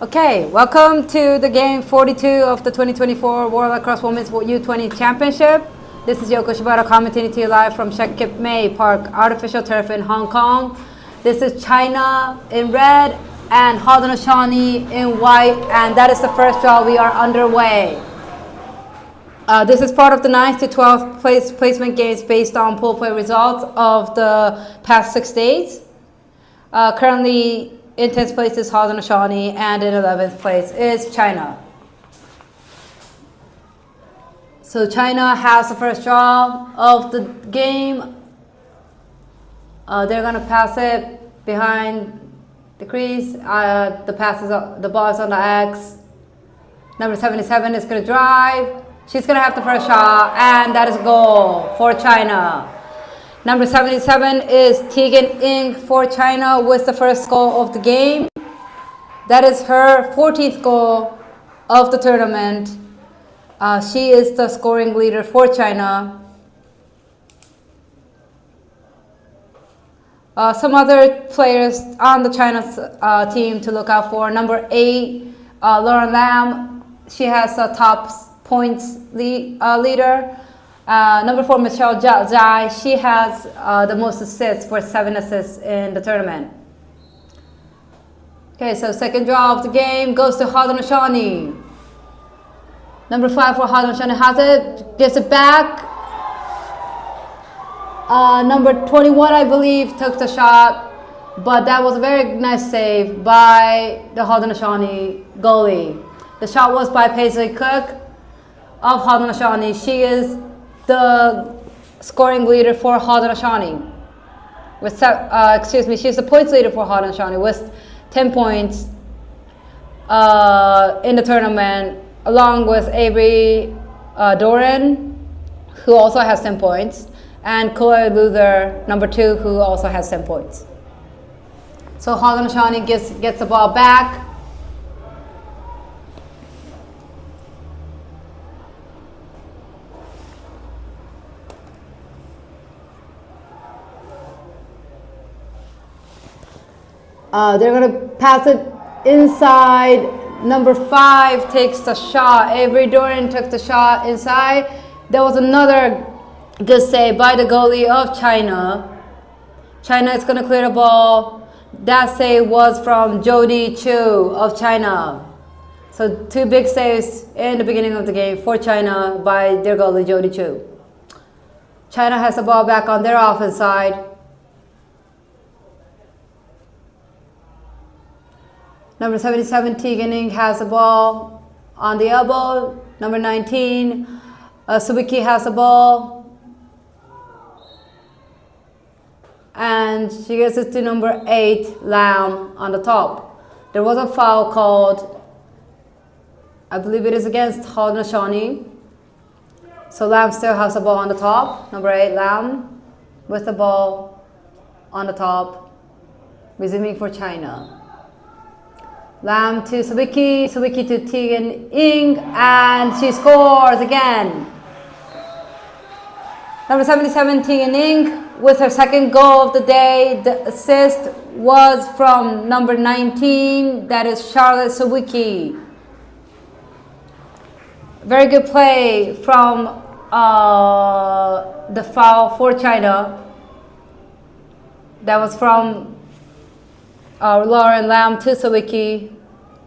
Okay, welcome to the game 42 of the 2024 World Lacrosse Women's U20 Championship. This is Yoko Shibata commenting to you live from Shek Kip Mei Park Artificial Turf in Hong Kong. This is China in red and Haudenosaunee in white, and that is the first draw. We are underway. This is part of the 9th to 12th placement games based on pool play results of the past 6 days. Currently, in 10th place is Haudenosaunee, and in 11th place is China. So China has the first draw of the game. They're going to pass it behind the crease. The ball is on the X. Number 77 is going to drive. She's going to have the first shot, and that is a goal for China. Number 77 is Tegan Ng for China with the first goal of the game. That is her 14th goal of the tournament. She is the scoring leader for China. Some other players on the China team to look out for. Number 8, Lauren Lam. She has the top points leader. Number 4, Michelle Zhai. She has the most assists for 7 assists in the tournament. Okay, so second draw of the game goes to Haudenosaunee. Number 5 for Haudenosaunee has it, gives it back. Number 21, I believe, took the shot, but that was a very nice save by the Haudenosaunee goalie. The shot was by Paisley Cook of Haudenosaunee. She is the scoring leader for Haudenosaunee. She's the points leader for Haudenosaunee with 10 points in the tournament, along with Avery Doran, who also has 10 points, and Chloe Luther, number 2, who also has 10 points. So Haudenosaunee gets the ball back. They're going to pass it inside. Number 5 takes the shot. Avery Doran took the shot inside. There was another good save by the goalie of China. China is going to clear the ball. That save was from Jody Chu of China. So 2 big saves in the beginning of the game for China by their goalie Jody Chu. China has the ball back on their offense side. Number 77, Tegan Ng has the ball on the elbow. Number 19, Subiki has the ball. And she gives it to number 8, Lam, on the top. There was a foul called, I believe it is against Haudenosaunee. So Lam still has the ball on the top. Number 8, Lam, with the ball on the top, resuming for China. Lam to Subiki, Subiki to Tegan Ng, and she scores again. Number 77, Tegan Ng, with her second goal of the day. The assist was from number 19, that is Charlotte Subiki. Very good play from the foul for China. That was from Lauren Lam to Subiki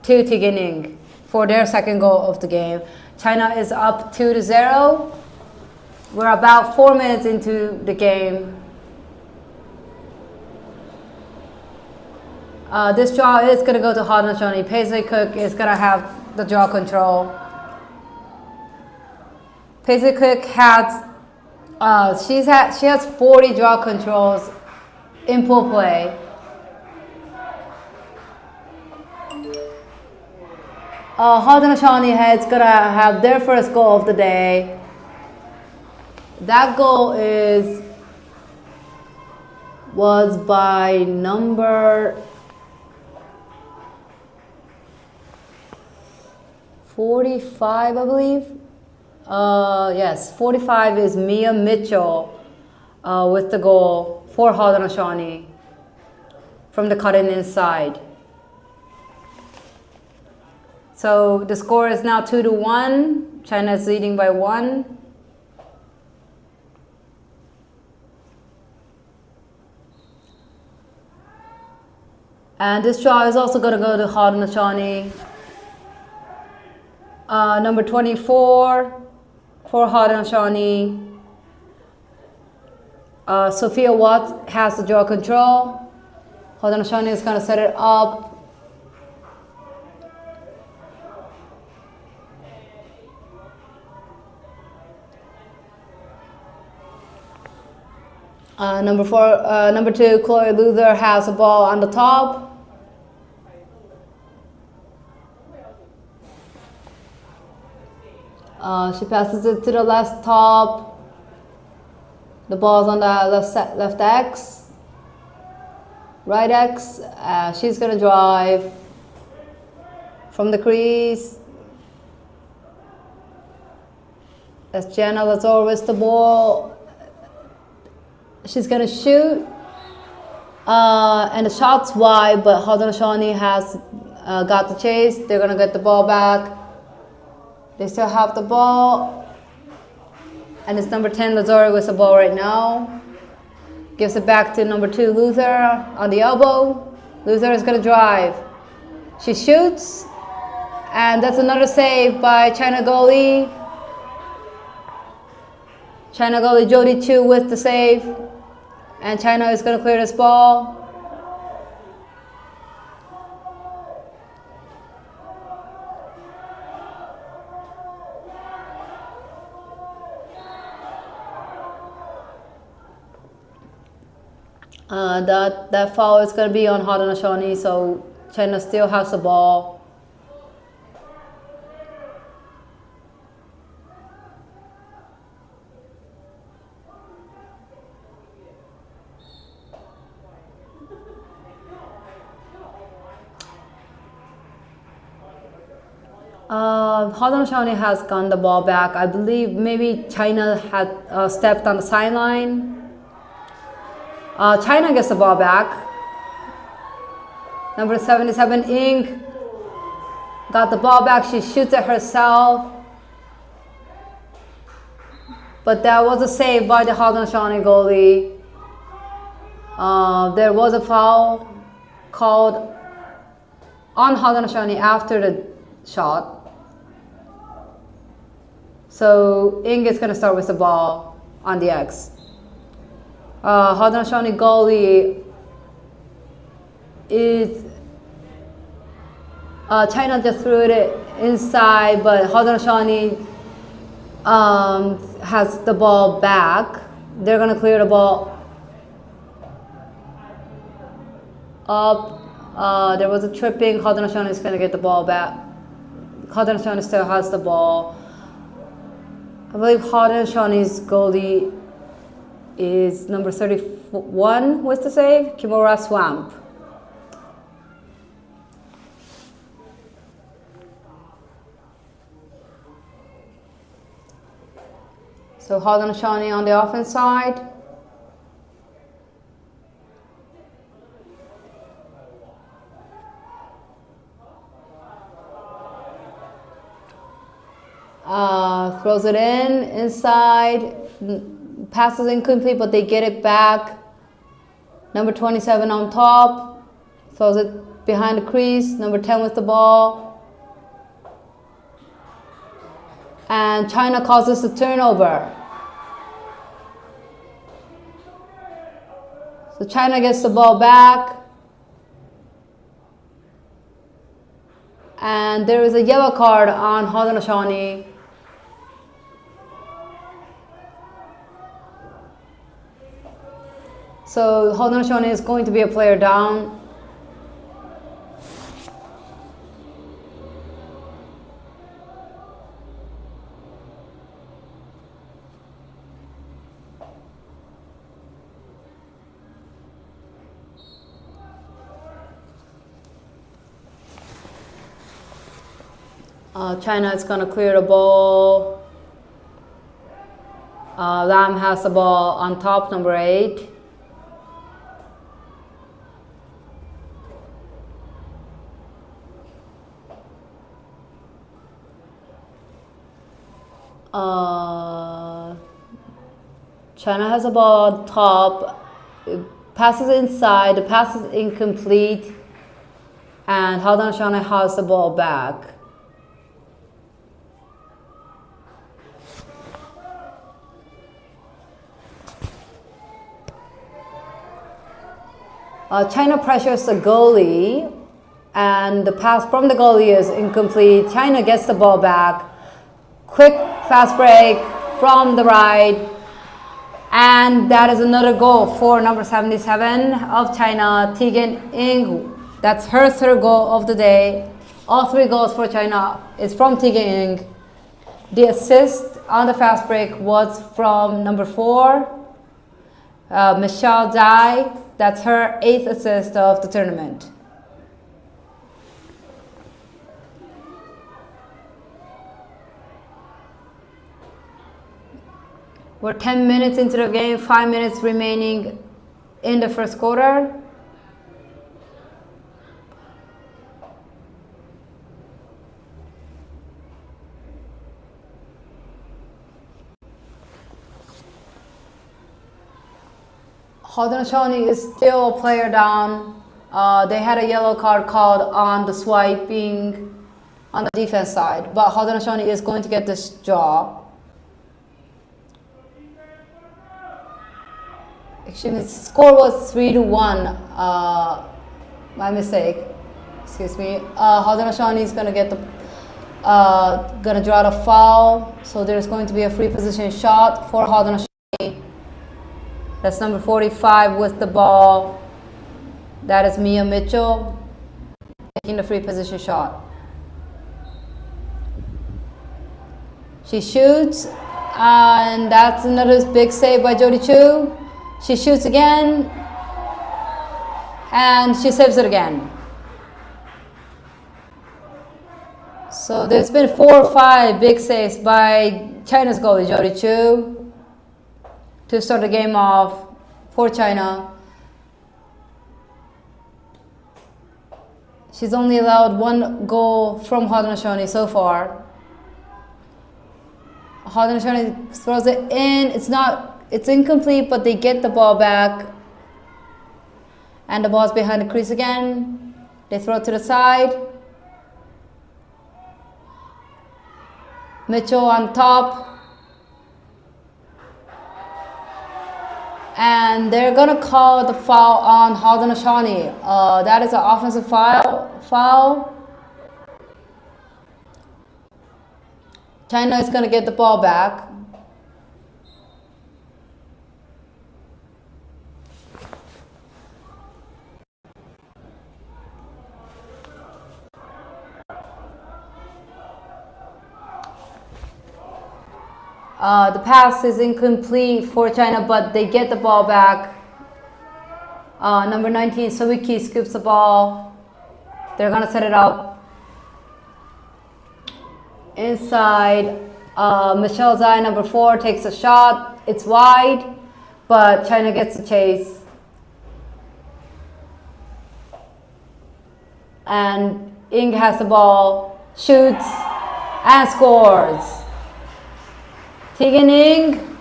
to Tegan Ng for their second goal of the game. China is up 2-0. We're about 4 minutes into the game. This draw is going to go to Haudenosaunee. Paisley Cook is going to have the draw control. Paisley Cook has she has 40 draw controls in pool play. Haudenosaunee is going to have their first goal of the day. That goal was by number 45, I believe. Yes, 45 is Mia Mitchell with the goal for Haudenosaunee from the cut-in inside. So the score is now 2-1. China is leading by 1. And this draw is also going to go to Haudenosaunee. Number 24 for Haudenosaunee. Sophia Watts has the draw control. Haudenosaunee is going to set it up. Number 2, Chloe Luther has the ball on the top. She passes it to the left top. The ball's on the left X. Right X. She's going to drive from the crease. That's Jenna Lazor with the ball. She's going to shoot. And the shot's wide, but Haudenosaunee has got the chase. They're going to get the ball back. They still have the ball. And it's number 10, Lazori, with the ball right now. Gives it back to number 2, Luther, on the elbow. Luther is going to drive. She shoots. And that's another save by China goalie. China goalie Jody Chu with the save. And China is going to clear this ball. That foul is going to be on Haudenosaunee, so China still has the ball. Haudenosaunee has gotten the ball back. I believe maybe China had stepped on the sideline. China gets the ball back. Number 77, Ing, got the ball back. She shoots it herself. But that was a save by the Haudenosaunee goalie. There was a foul called on Haudenosaunee after the shot. So Ing is going to start with the ball on the X. Haudenosaunee goalie is China just threw it inside, but Haudenosaunee has the ball back. They're going to clear the ball up. There was a tripping. Haudenosaunee is going to get the ball back. Haudenosaunee still has the ball. I believe Haudenosaunee's goalie is number 31 with the save, Kimura Swamp. So Haudenosaunee on the offense side. Throws it inside. Passes incomplete, but they get it back. Number 27 on top. Throws it behind the crease. Number 10 with the ball. And China causes a turnover. So China gets the ball back. And there is a yellow card on Haudenosaunee. So Haudenosaunee is going to be a player down. China is going to clear the ball. Lam has the ball on top, number 8. China has a ball on top. It passes inside. The pass is incomplete. And Haudenosaunee has the ball back. China pressures the goalie, and the pass from the goalie is incomplete. China gets the ball back. Quick fast break from the right, and that is another goal for number 77 of China, Tegan Ing. That's her third goal of the day. All three goals for China is from Tegan Ing. The assist on the fast break was from number 4, Michelle Dai. That's her 8th assist of the tournament. We're 10 minutes into the game, 5 minutes remaining in the first quarter. Haudenosaunee is still a player down. They had a yellow card called on the swiping on the defense side, but Haudenosaunee is going to get this draw. Actually, the score was 3-1. My mistake. Excuse me. Haudenosaunee is gonna get the gonna draw the foul, so there's going to be a free position shot for Haudenosaunee. That's number 45 with the ball. That is Mia Mitchell taking the free position shot. She shoots, and that's another big save by Jody Chu. She shoots again, and she saves it again. So there's been 4 or 5 big saves by China's goalie, Jody Chu, to start the game off for China. She's only allowed 1 goal from Haudenosaunee so far. Haudenosaunee throws it in. It's incomplete, but they get the ball back. And the ball's behind the crease again. They throw it to the side. Mitchell on top. And they're going to call the foul on Haudenosaunee. That is an offensive foul. China is going to get the ball back. The pass is incomplete for China, but they get the ball back. Number 19, Sawiki scoops the ball. They're going to set it up. Inside, Michelle Zhai, number 4, takes a shot. It's wide, but China gets the chase. And Ing has the ball, shoots, and scores. Tegan Ing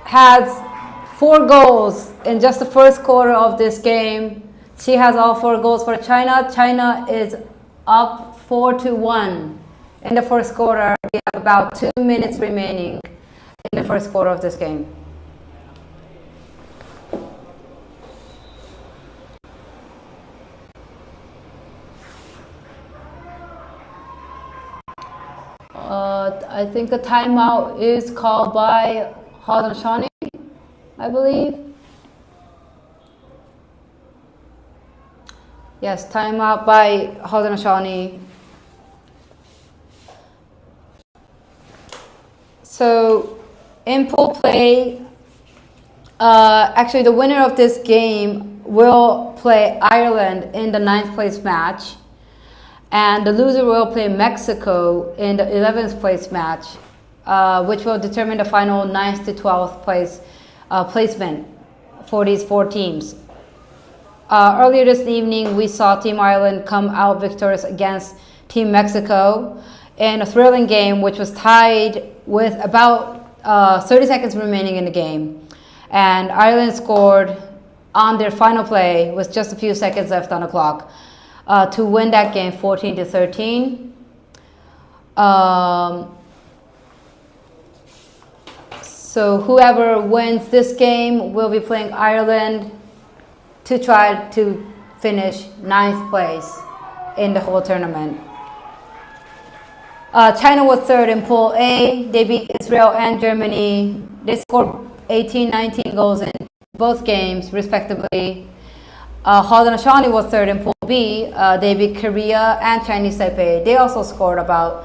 has 4 goals in just the first quarter of this game. She has all 4 goals for China. China is up 4-1 in the first quarter. We have about 2 minutes remaining in the first quarter of this game. I think a timeout is called by Haudenosaunee, I believe. Yes, timeout by Haudenosaunee. So in pool play, actually the winner of this game will play Ireland in the 9th place match. And the loser will play Mexico in the 11th place match, which will determine the final 9th to 12th place placement for these 4 teams. Earlier this evening, we saw Team Ireland come out victorious against Team Mexico in a thrilling game, which was tied with about 30 seconds remaining in the game. And Ireland scored on their final play with just a few seconds left on the clock to win that game 14-13. So whoever wins this game will be playing Ireland to try to finish 9th place in the whole tournament. China was 3rd in Pool A. They beat Israel and Germany. They scored 18, 19 goals in both games, respectively. Haudenosaunee was 3rd in Pool B. They beat Korea and Chinese Taipei. They also scored about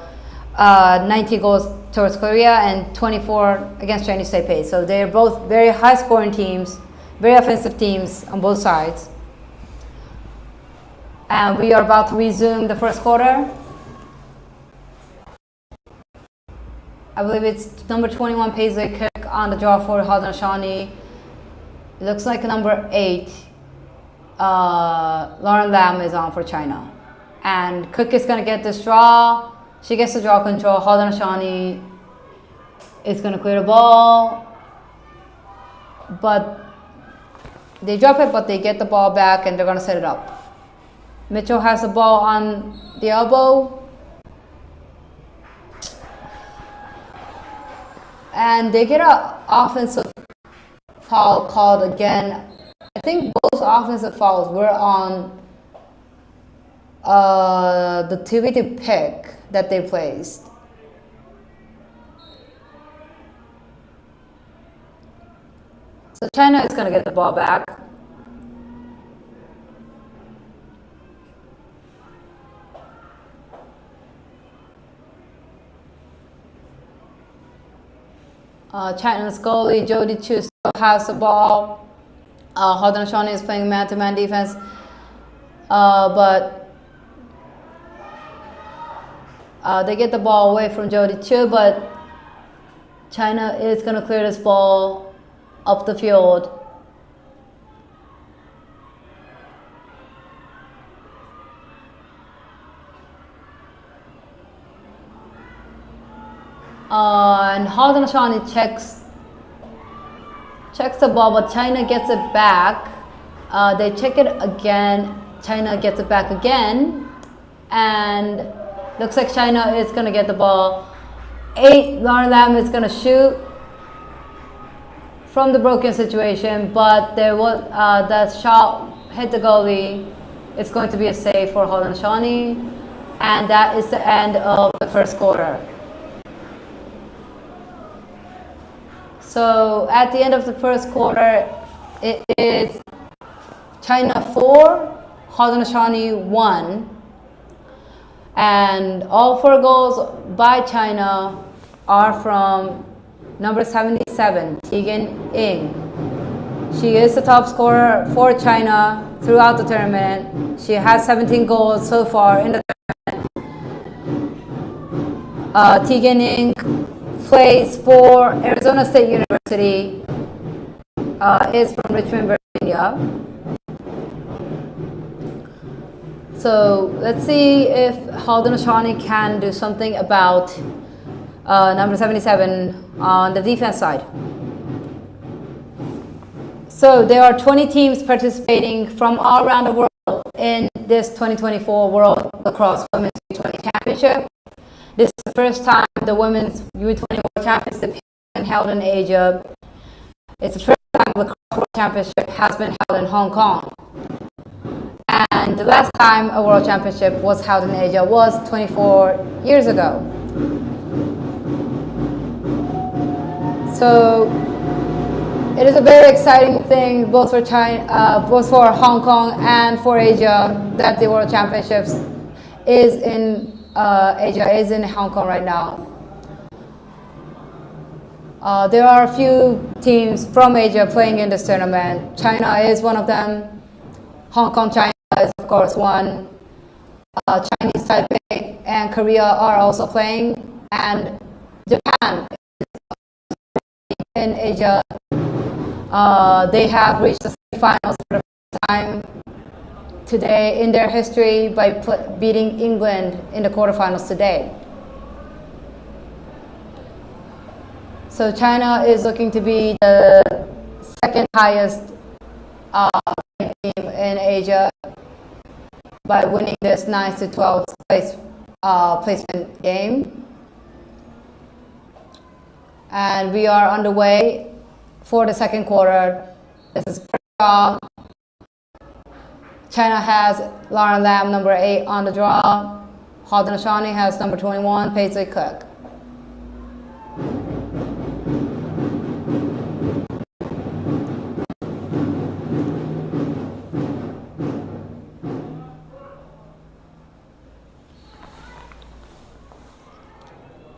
19 goals towards Korea and 24 against Chinese Taipei. So they're both very high-scoring teams, very offensive teams on both sides. And we are about to resume the first quarter. I believe it's number 21 Paisley Cook on the draw for Haudenosaunee. It looks like number 8, Lauren Lam is on for China. And Cook is going to get this draw. She gets the draw control. Haudenosaunee is going to clear the ball. But they drop it, but they get the ball back and they're going to set it up. Mitchell has the ball on the elbow. And they get an offensive foul called again. I think both offensive fouls were on the TVT pick that they placed. So China is going to get the ball back. China's goalie Jody Chu still has the ball. Haudenosaunee is playing man-to-man defense, but they get the ball away from Jody Chu, but China is going to clear this ball up the field. And Haudenosaunee checks the ball, but China gets it back. They check it again. China gets it back again, and looks like China is going to get the ball. 8, Lauren Lam is going to shoot from the broken situation, but there was that shot hit the goalie. It's going to be a save for Haudenosaunee, and that is the end of the first quarter. So at the end of the first quarter, it is China 4, Haudenosaunee 1. And all 4 goals by China are from number 77, Tegan Ing. She is the top scorer for China throughout the tournament. She has 17 goals so far in the tournament. Tegan Ing plays for Arizona State University, is from Richmond, Virginia. So let's see if Haudenosaunee can do something about number 77 on the defense side. So there are 20 teams participating from all around the world in this 2024 World Lacrosse Women's U20 Championship. This is the first time the Women's U20 World Championship has been held in Asia. It's the first time the Lacrosse World Championship has been held in Hong Kong. And the last time a World Championship was held in Asia was 24 years ago. So it is a very exciting thing both for China, both for Hong Kong and for Asia, that the World Championships is in Asia, is in Hong Kong right now. There are a few teams from Asia playing in this tournament. China is one of them. Hong Kong, China is of course one. Chinese Taipei and Korea are also playing, and Japan in Asia. They have reached the semifinals for the first time today in their history by beating England in the quarterfinals today. So China is looking to be the second highest team in Asia by winning this 9-12 placement game. And we are underway for the second quarter. This is first draw. China has Lauren Lam, number 8, on the draw. Haudenosaunee has number 21, Paisley Cook.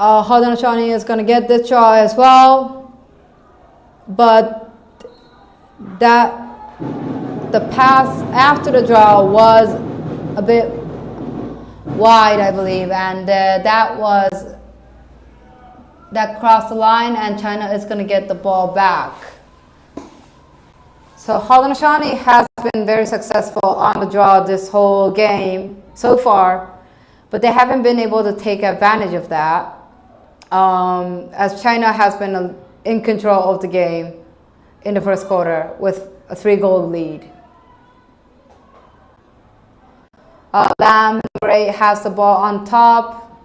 Haudenosaunee is going to get this draw as well, but the pass after the draw was a bit wide, I believe, and that crossed the line, and China is going to get the ball back. So Haudenosaunee has been very successful on the draw this whole game so far, but they haven't been able to take advantage of that, as China has been in control of the game in the first quarter with a 3-goal lead. Lam, number 8, has the ball on top.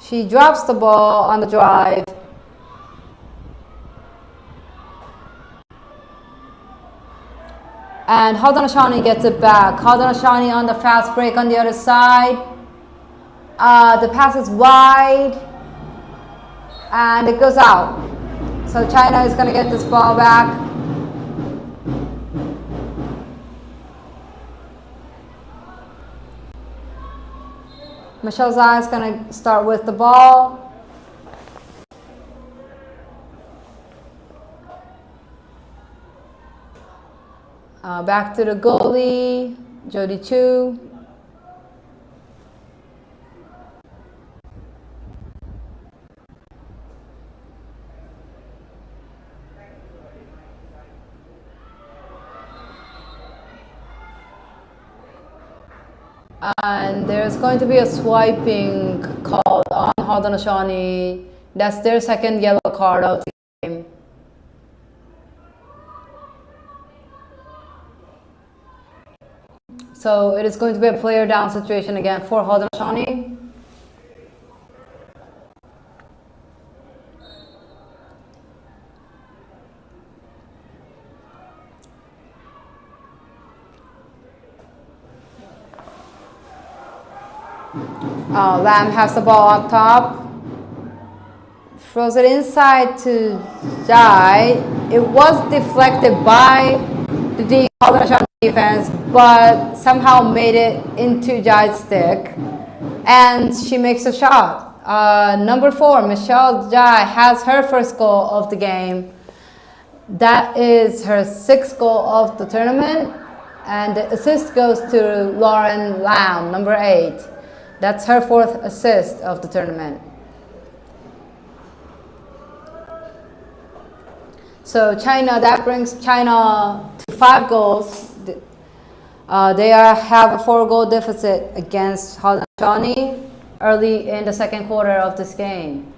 She drops the ball on the drive. And Haudenosaunee gets it back. Haudenosaunee on the fast break on the other side. The pass is wide, and it goes out. So China is going to get this ball back. Michelle Zhai is going to start with the ball. Back to the goalie, Jody Chu. And there's going to be a swiping called on Haudenosaunee. That's their second yellow card of the game. So it is going to be a player down situation again for Haudenosaunee. Lam has the ball up top, throws it inside to Jai. It was deflected by the Haudenosaunee defense, but somehow made it into Jai's stick, and she makes a shot. Number 4, Michelle Jai has her first goal of the game. That is her 6th goal of the tournament, and the assist goes to Lauren Lam, number 8. That's her 4th assist of the tournament. So China, that brings China to 5 goals. They have a 4-goal deficit against Haudenosaunee early in the second quarter of this game.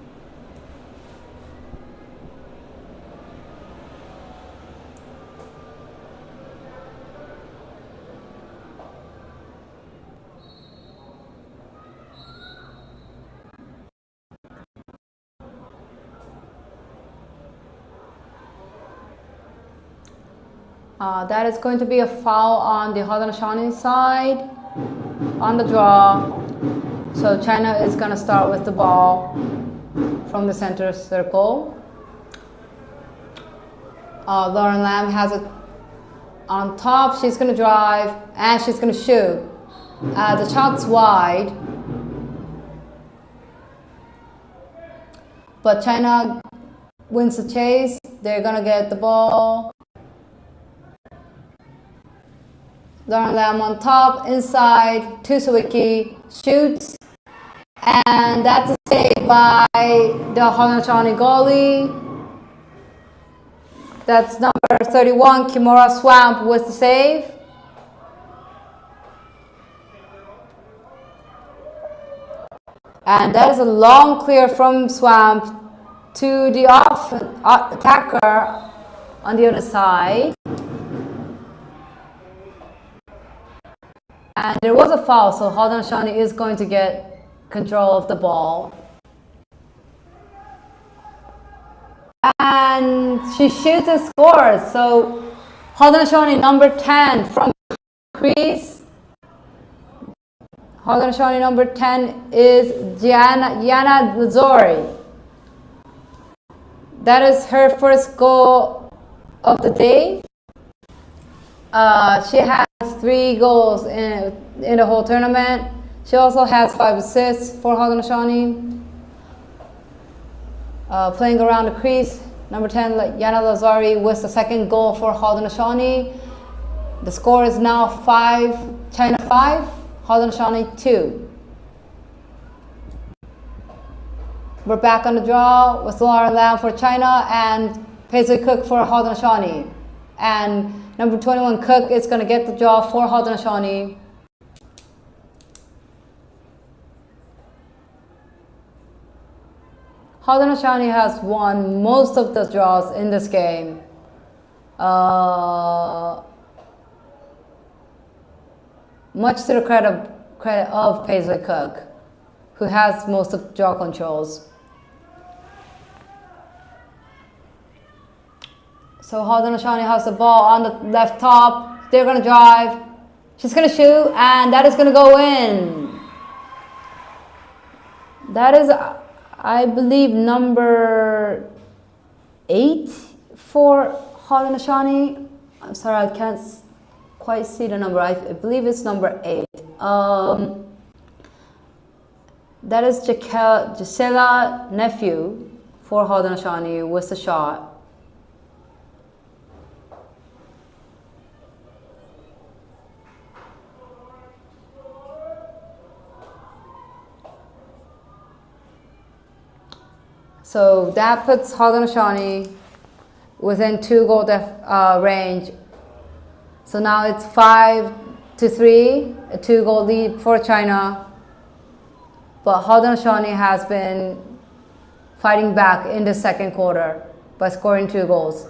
That is going to be a foul on the Haudenosaunee side on the draw. So China is going to start with the ball from the center circle. Lauren Lam has it on top. She's going to drive and she's going to shoot. The shot's wide, but China wins the chase. They're going to get the ball. Lauren Lam on top, inside, to Sawicki, shoots, and that's a save by the Haudenosaunee goalie. That's number 31, Kimura Swamp, with the save. And that is a long clear from Swamp to the attacker on the other side. And there was a foul, so Haudenosaunee is going to get control of the ball. And she shoots and scores. So Haudenosaunee number 10 from the crease. Haudenosaunee number 10 is Yana Lazori. That is her first goal of the day. She has 3 goals in the whole tournament. She also has 5 assists for Haudenosaunee. Playing around the crease, number 10, Yana Lazari with the second goal for Haudenosaunee. The score is now 5, China 5, Haudenosaunee 2. We're back on the draw with Lauren Lam for China and Paisley Cook for Haudenosaunee. And number 21, Cook, is going to get the draw for Haudenosaunee. Haudenosaunee has won most of the draws in this game. Much to the credit of Paisley Cook, who has most of the draw controls. So Haudenosaunee has the ball on the left top. They're going to drive. She's going to shoot, and that is going to go in. That is, I believe, number 8 for Haudenosaunee. I'm sorry, I can't quite see the number. I believe it's number 8. That is Gisela Nephew for Haudenosaunee with the shot. So that puts Haudenosaunee within 2 goal range. So now it's 5-3, a 2 goal lead for China. But Haudenosaunee has been fighting back in the second quarter by scoring 2 goals.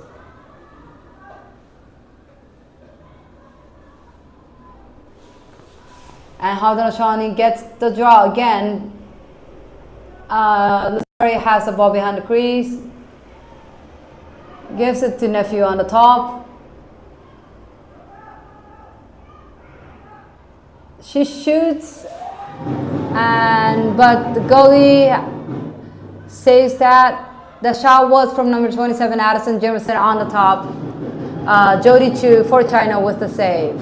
And Haudenosaunee gets the draw again. Lazari has the ball behind the crease. Gives it to Nephew on the top. She shoots, but the goalie saves that. The shot was from number 27, Addison Jimerson, on the top. Jody Chu for China with the save.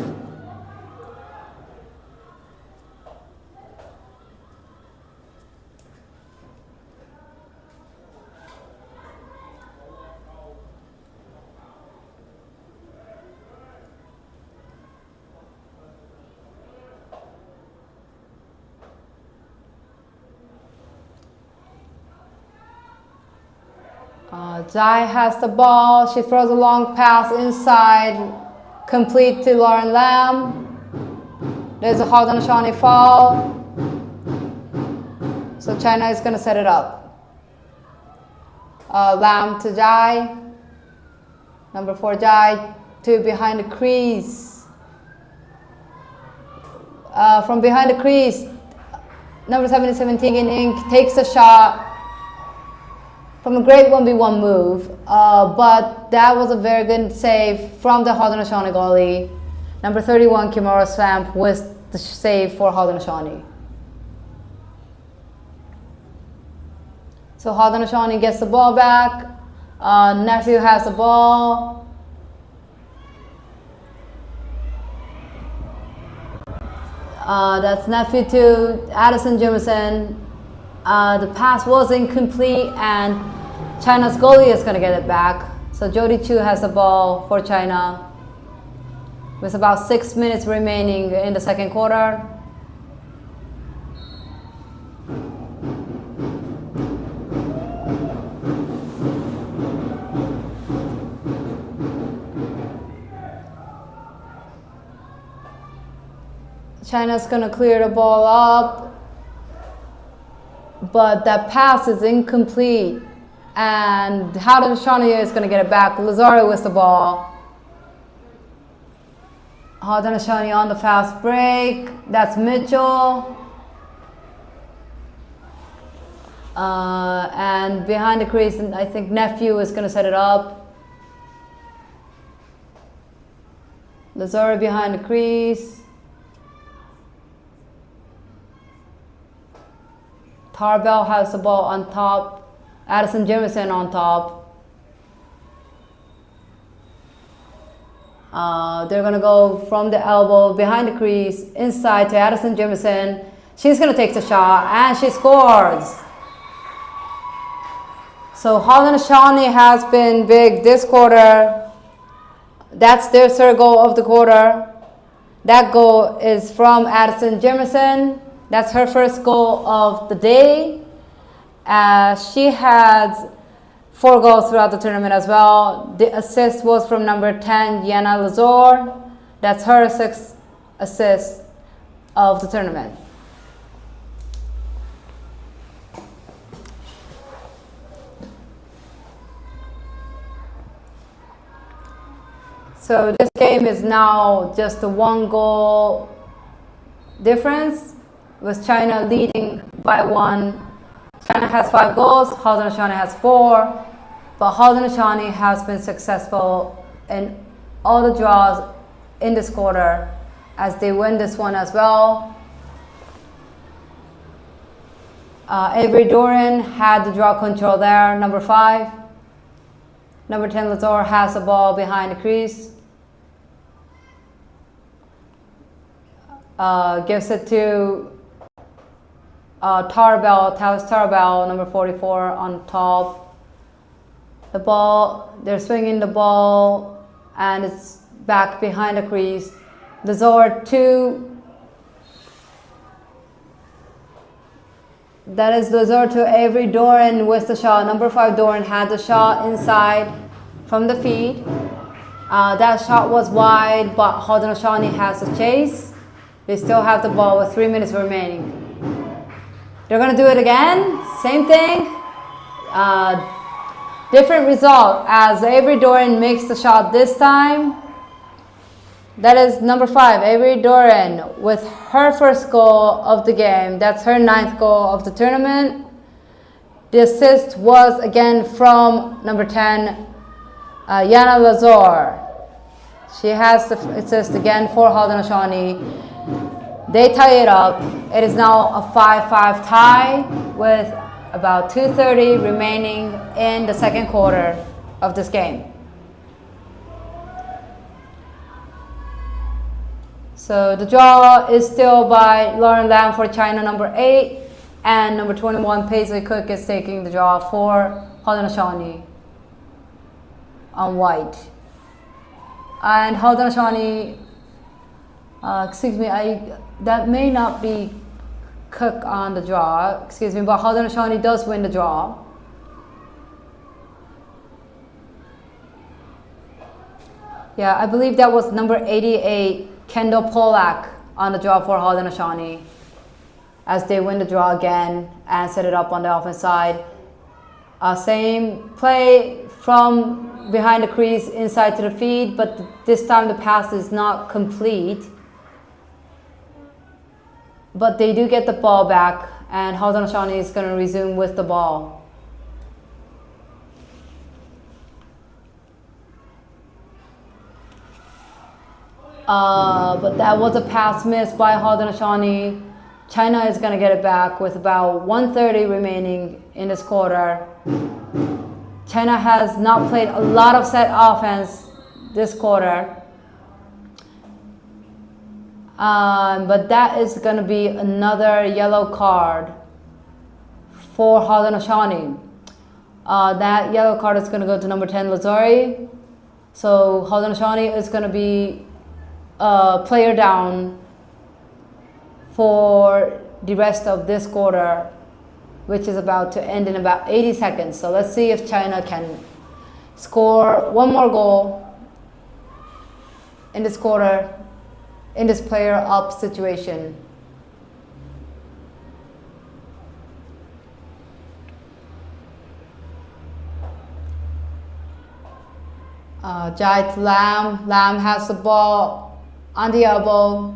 Zai has the ball. She throws a long pass inside, complete to Lauren Lam. There's a Haudenosaunee fall. So China is going to set it up. Lam to Zai. Number 4, Zai, to behind the crease. From behind the crease, number 17, Ink takes the shot from a great 1v1 move, but that was a very good save from the Haudenosaunee goalie. Number 31, Kimura Swamp, with the save for Haudenosaunee. So Haudenosaunee gets the ball back. Nephew has the ball. That's Nephew to Addison Jimerson. The pass was incomplete, and China's goalie is going to get it back. So Jody Chu has the ball for China with about 6 minutes remaining in the second quarter. China's going to clear the ball up. but that pass is incomplete, and Haudenosaunee is going to get it back. Lazare with the ball. Haudenosaunee on the fast break. That's Mitchell. And behind the crease, I think Nephew is going to set it up. Lazare behind the crease. Tarbell has the ball on top. Addison Jemison on top. They're going to go from the elbow, behind the crease, inside to Addison Jemison. She's going to take the shot, and she scores. So Haudenosaunee has been big this quarter. That's their third goal of the quarter. That goal is from Addison Jemison. That's her first goal of the day. She has 4 goals throughout the tournament as well. The assist was from number 10, Yana Lazore. That's her 6th assist of the tournament. So this game is now just a 1 goal difference, with China leading by 1. China has 5 goals, Haudenosaunee has 4, but Haudenosaunee has been successful in all the draws in this quarter as they win this one as well. Avery Doran had the draw control there, number 5. Number 10, Lazore has the ball behind the crease. Gives it to Talis Tarbell, number 44 on top. The ball, they're swinging the ball, and it's back behind the crease. Lazore 2. That is Lazore to Avery Doran with the shot. Number 5 Doran had the shot inside from the feed. That shot was wide, but Haudenosaunee has a chase. They still have the ball with 3 minutes remaining. They're going to do it again. Same thing. Different result as Avery Doran makes the shot this time. That is number 5, Avery Doran, with her first goal of the game. That's her 9th goal of the tournament. The assist was again from number 10, Yana Lazore. She has the assist again for Haudenosaunee. They tie it up. It is now a 5-5 tie with about 2:30 remaining in the second quarter of this game. So the draw is still by Lauren Lam for China, number 8, and number 21, Paisley Cook, is taking the draw for Haudenosaunee on white. And Haudenosaunee, excuse me, that may not be Cook on the draw, excuse me, but Haudenosaunee does win the draw. Yeah, I believe that was number 88, Kendall Pollack, on the draw for Haudenosaunee, as they win the draw again and set it up on the offense side. Same play from behind the crease inside to the feed, but this time the pass is not complete. But they do get the ball back, and Haudenosaunee is going to resume with the ball. But that was a pass miss by Haudenosaunee. China is going to get it back with about 1:30 remaining in this quarter. China has not played a lot of set offense this quarter. But that is going to be another yellow card for Haudenosaunee. That yellow card is going to go to number 10, Lazore. So Haudenosaunee is going to be player down for the rest of this quarter, which is about to end in about 80 seconds. So let's see if China can score one more goal in this quarter, in this player up situation. Jai to Lam. Lam has the ball on the elbow.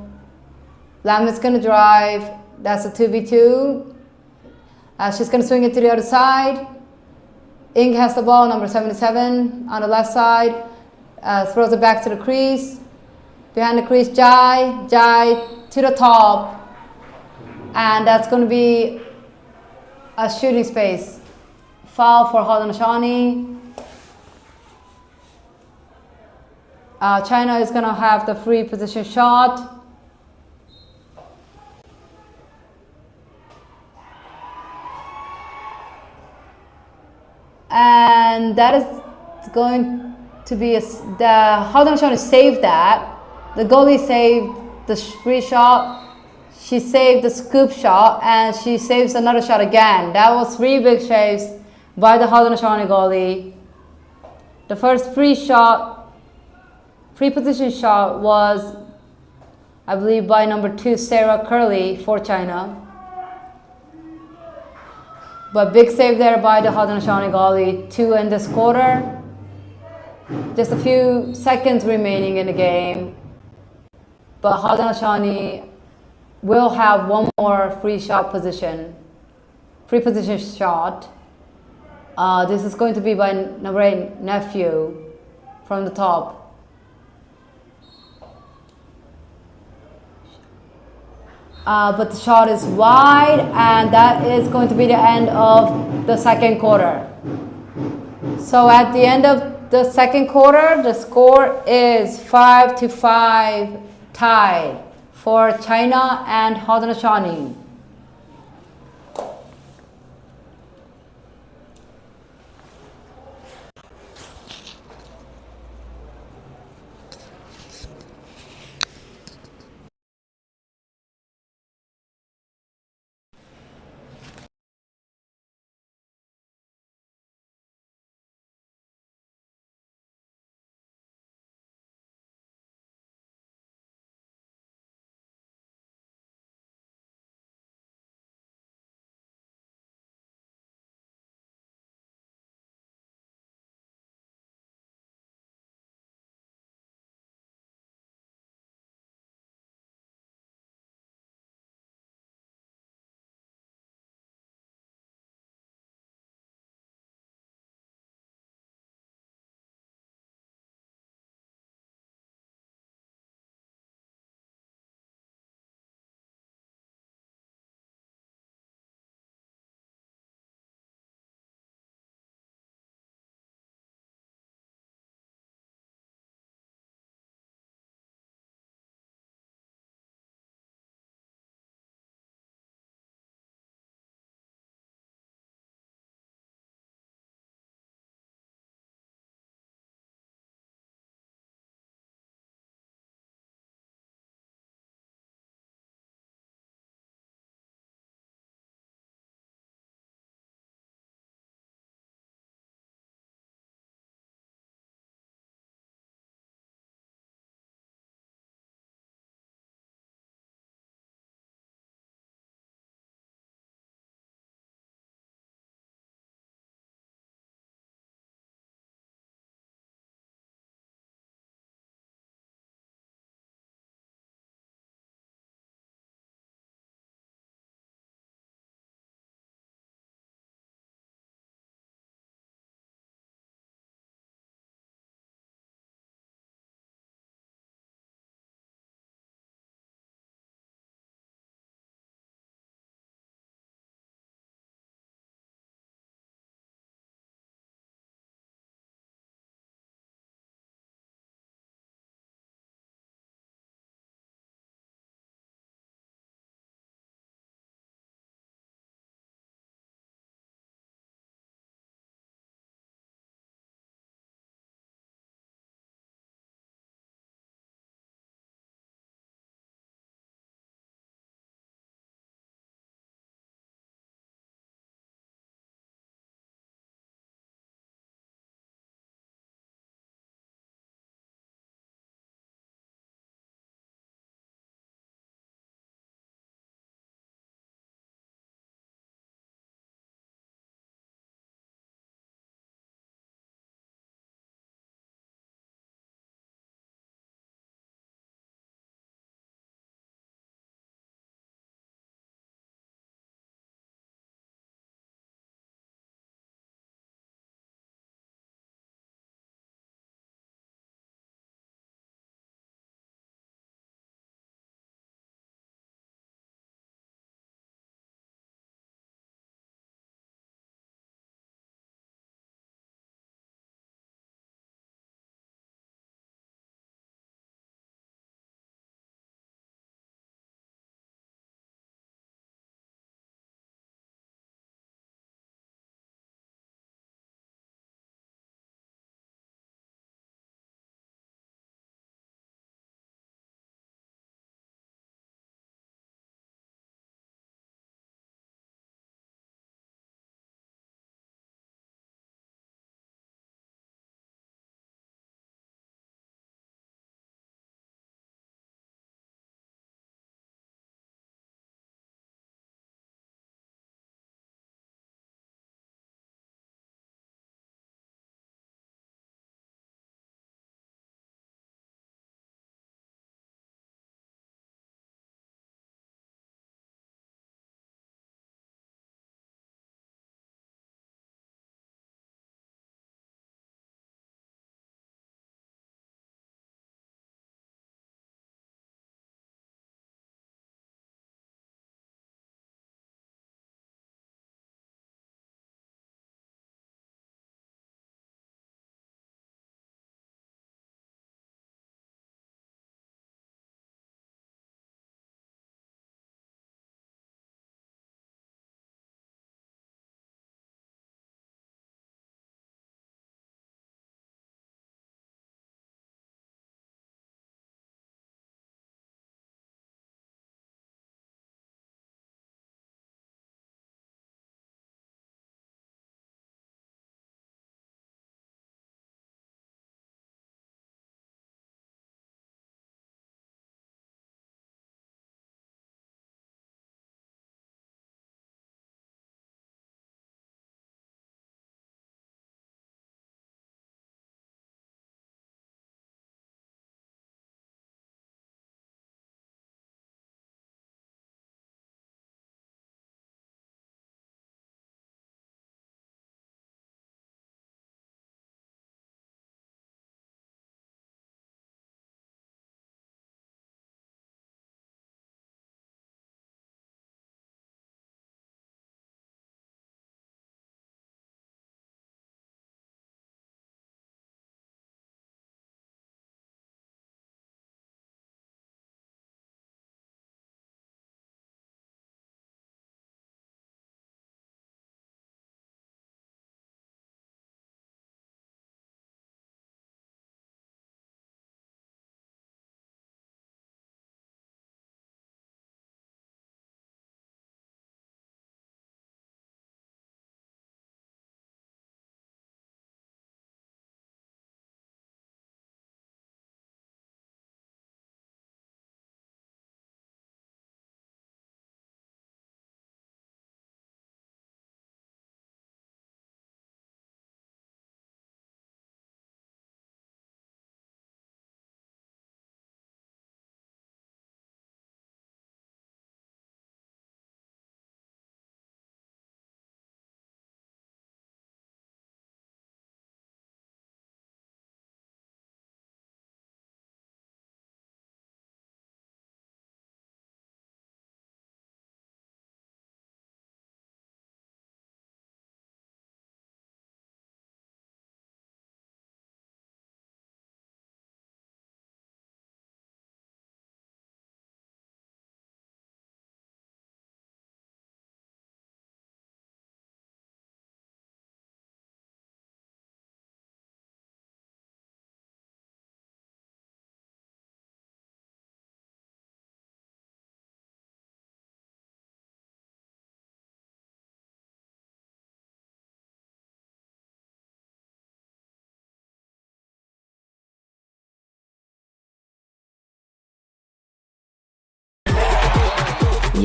Lam is going to drive. That's a 2v2. She's going to swing it to the other side. Ing has the ball, number 77, on the left side. Throws it back to the crease. Behind the crease, Jai. Jai to the top. And that's going to be a shooting space. Foul for Haudenosaunee. China is going to have the free position shot. And that is going to be the Haudenosaunee saved that. The goalie saved the free shot. She saved the scoop shot, and she saves another shot again. That was 3 big saves by the Haudenosaunee goalie. The first free position shot was, I believe, by number 2, Sarah Curley for China. But big save there by the Haudenosaunee goalie to end this quarter. Just a few seconds remaining in the game. But Haudenosaunee will have one more free position shot. This is going to be by number 8, Nephew, from the top. But the shot is wide, and that is going to be the end of the second quarter. So at the end of the second quarter, the score is 5-5 tied for China and Haudenosaunee.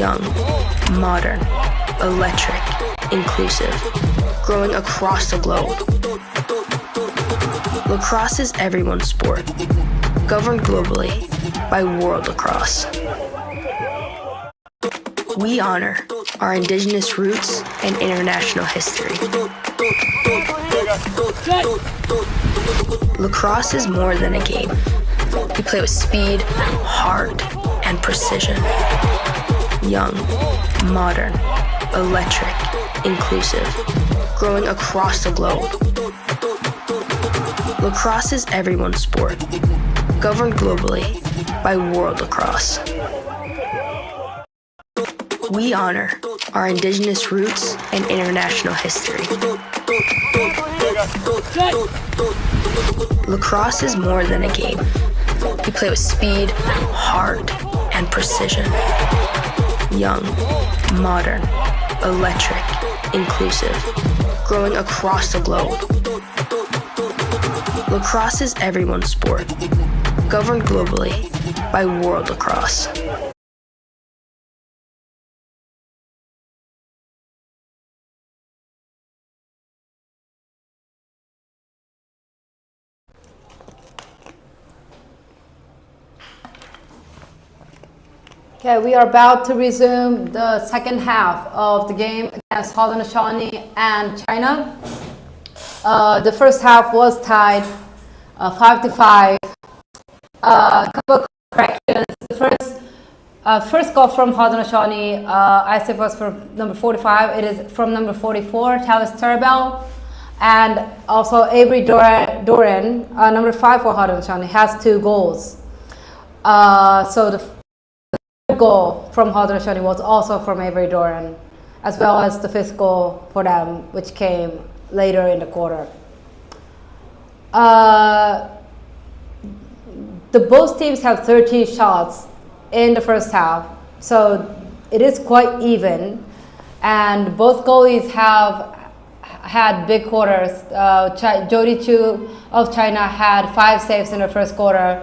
young, modern, electric, inclusive, growing across the globe. Lacrosse is everyone's sport, governed globally by World Lacrosse. We honor our indigenous roots and international history. Lacrosse is more than a game. We play with speed, heart, and precision. Young, modern, electric, inclusive, growing across the globe. Lacrosse is everyone's sport, governed globally by World Lacrosse. We honor our indigenous roots and international history. Lacrosse is more than a game. We play with speed, heart, and precision. Young, modern, electric, inclusive, growing across the globe. Lacrosse is everyone's sport, governed globally by World Lacrosse. Okay, we are about to resume the second half of the game against Haudenosaunee and China. The first half was tied 5-5. A couple of corrections. The first goal from Haudenosaunee, I said was from number 45. It is from number 44, Talis Turabel. And also Avery Doran, number 5 for Haudenosaunee, has 2 goals. So the goal from Haudenosaunee was also from Avery Doran, as well as the 5th goal for them, which came later in the quarter. Both teams have 13 shots in the first half, so it is quite even, and both goalies have had big quarters. Jody Chu of China had 5 saves in the first quarter.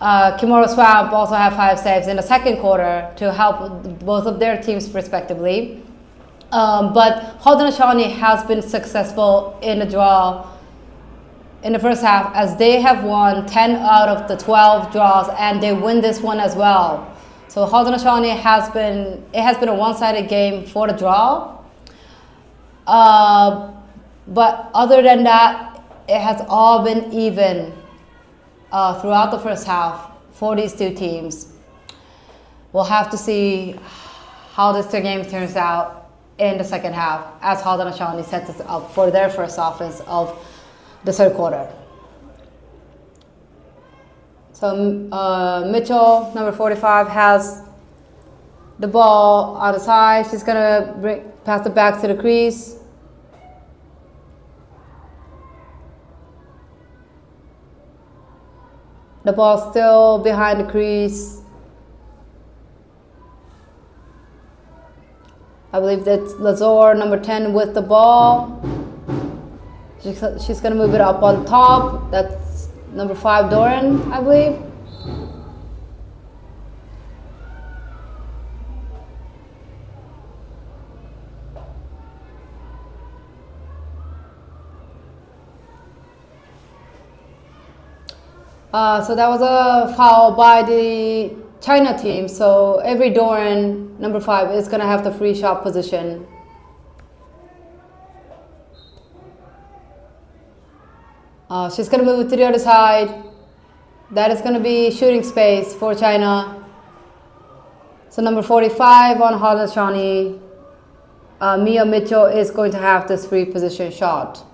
Kimura Swamp also had 5 saves in the second quarter to help both of their teams respectively. But Haudenosaunee has been successful in the draw in the first half, as they have won 10 out of the 12 draws, and they win this one as well. So Haudenosaunee has been a one-sided game for the draw. But other than that, it has all been even throughout the first half for these two teams. We'll have to see how this game turns out in the second half as Haudenosaunee sets us up for their first offense of the third quarter. So Mitchell, number 45, has the ball on the side. She's gonna pass it back to the crease. The ball still behind the crease. I believe that's Lazor, number 10, with the ball. She's going to move it up on top. That's number 5, Doran, I believe. So that was a foul by the China team. So every Doran, number 5, is going to have the free shot position. She's going to move it to the other side. That is going to be shooting space for China. So number 45 on Haudenosaunee, Mia Mitchell is going to have this free position shot.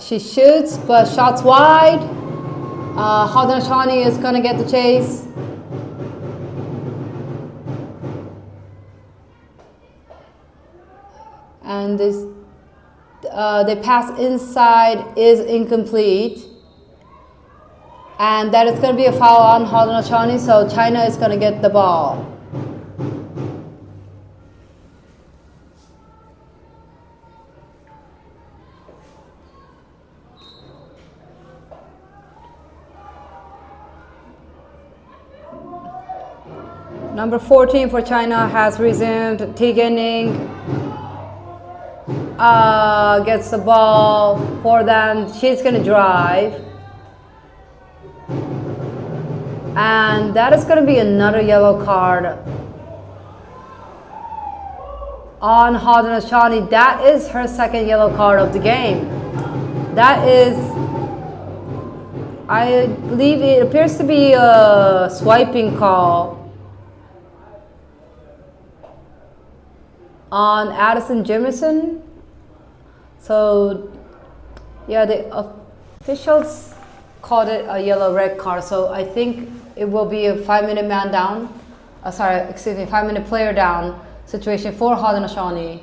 She shoots, but shots wide. Haudenosaunee is going to get the chase. And this, the pass inside is incomplete. And that is going to be a foul on Haudenosaunee, so China is going to get the ball. Number 14 for China has resumed. Tigening gets the ball for them. She's going to drive. And that is going to be another yellow card on Haudenosaunee. That is her second yellow card of the game. That is, I believe it appears to be a swiping call on Addison Jimmerson. So yeah, the officials called it a yellow-red card. So I think it will be a 5-minute man down. 5-minute player down situation for Haudenosaunee.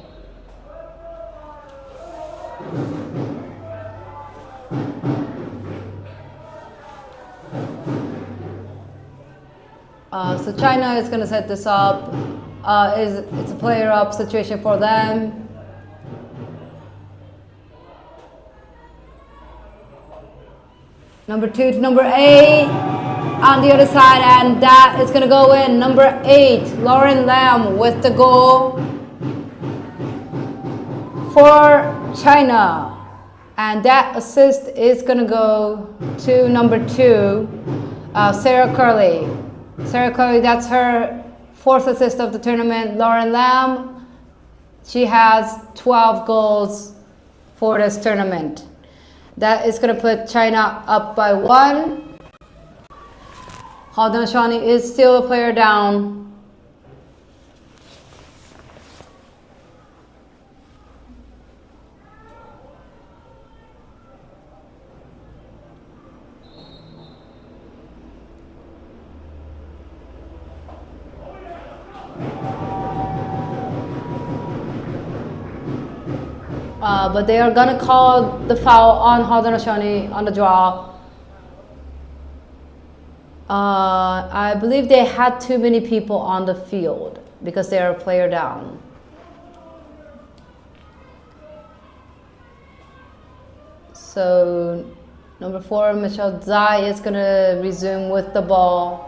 So China is going to set this up. It's a player up situation for them. Number 2 to number 8 on the other side, and that is going to go in. Number 8, Lauren Lam with the goal for China. And that assist is going to go to number 2, Sarah Curley. Sarah Curley, that's her 4th assist of the tournament. Lauren Lam, she has 12 goals for this tournament. That is going to put China up by 1. Haudenosaunee is still a player down. But they are going to call the foul on Haudenosaunee on the draw. I believe they had too many people on the field because they are a player down. So number 4, Michelle Zai is going to resume with the ball.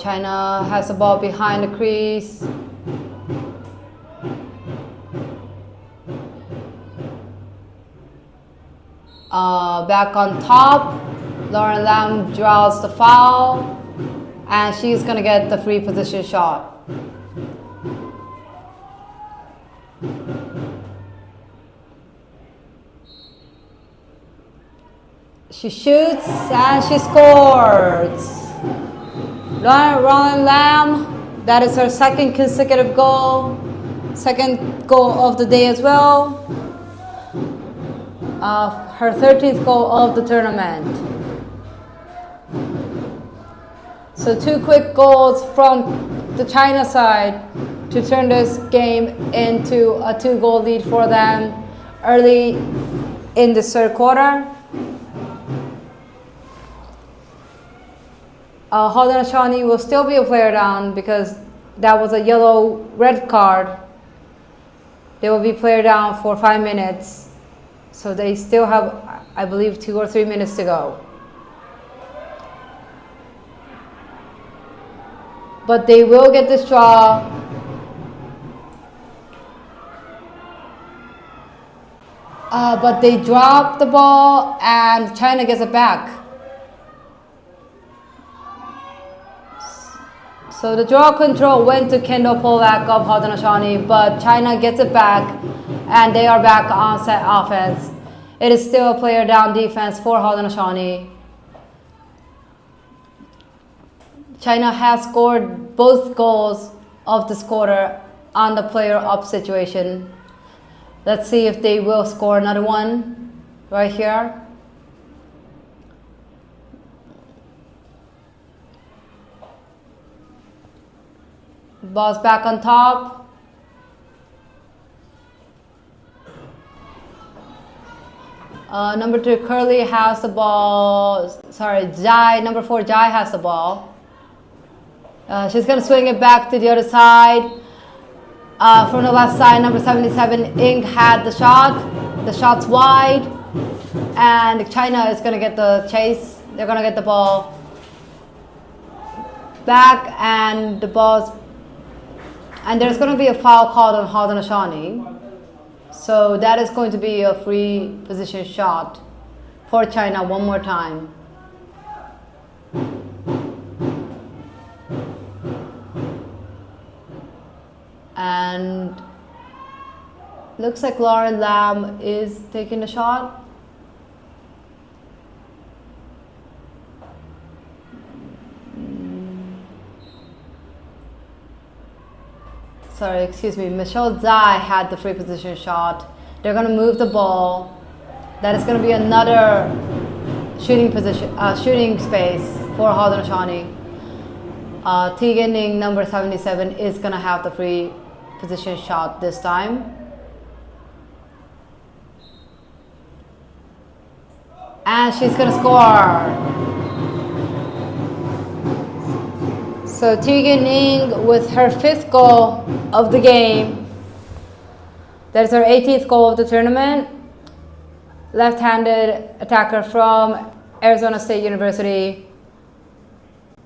China has the ball behind the crease. Back on top, Lauren Lam draws the foul, and she's gonna get the free position shot. She shoots and she scores. Lauren Lam, that is her second consecutive goal, second goal of the day as well. Her 13th goal of the tournament. So 2 quick goals from the China side to turn this game into a 2-goal lead for them early in the third quarter. Haudenosaunee will still be a player down because that was a yellow-red card. They will be player down for 5 minutes. So they still have, I believe, 2 or 3 minutes to go. But they will get this draw. But they drop the ball and China gets it back. So the draw control went to Kendall Polak of Haudenosaunee, but China gets it back and they are back on set offense. It is still a player down defense for Haudenosaunee. China has scored both goals of this quarter on the player up situation. Let's see if they will score another one right here. Ball's back on top. Number 2, Curly has the ball. Sorry, Jai. Number 4, Jai has the ball. She's going to swing it back to the other side. From the left side, number 77, Ing had the shot. The shot's wide, and China is going to get the chase. They're going to get the ball back, and the ball's, and there's going to be a foul called on Haudenosaunee. So that is going to be a free position shot for China one more time. And looks like Lauren Lam is taking the shot. Sorry, excuse me. Michelle Zhai had the free position shot. They're going to move the ball. That is going to be another shooting position, shooting space for Haudenosaunee. Tegan Ning, number 77, is going to have the free position shot this time. And she's going to score. So Tegan Ning with her 5th goal of the game. That is her 18th goal of the tournament. Left-handed attacker from Arizona State University.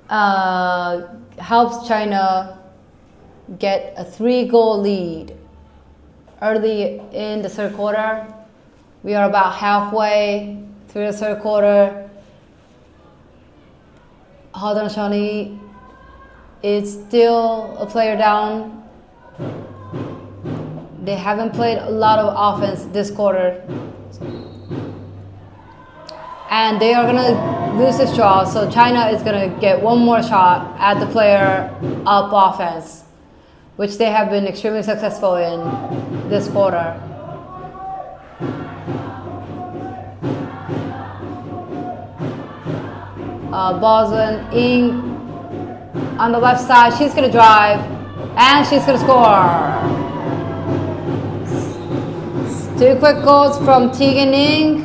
Helps China get a 3-goal lead early in the third quarter. We are about halfway through the third quarter. Haudenosaunee is still a player down. They haven't played a lot of offense this quarter. And they are going to lose this draw, so China is going to get one more shot at the player up offense, which they have been extremely successful in this quarter. Boswin Ing on the left side, she's going to drive, and she's going to score. 2 quick goals from Tegan Ing.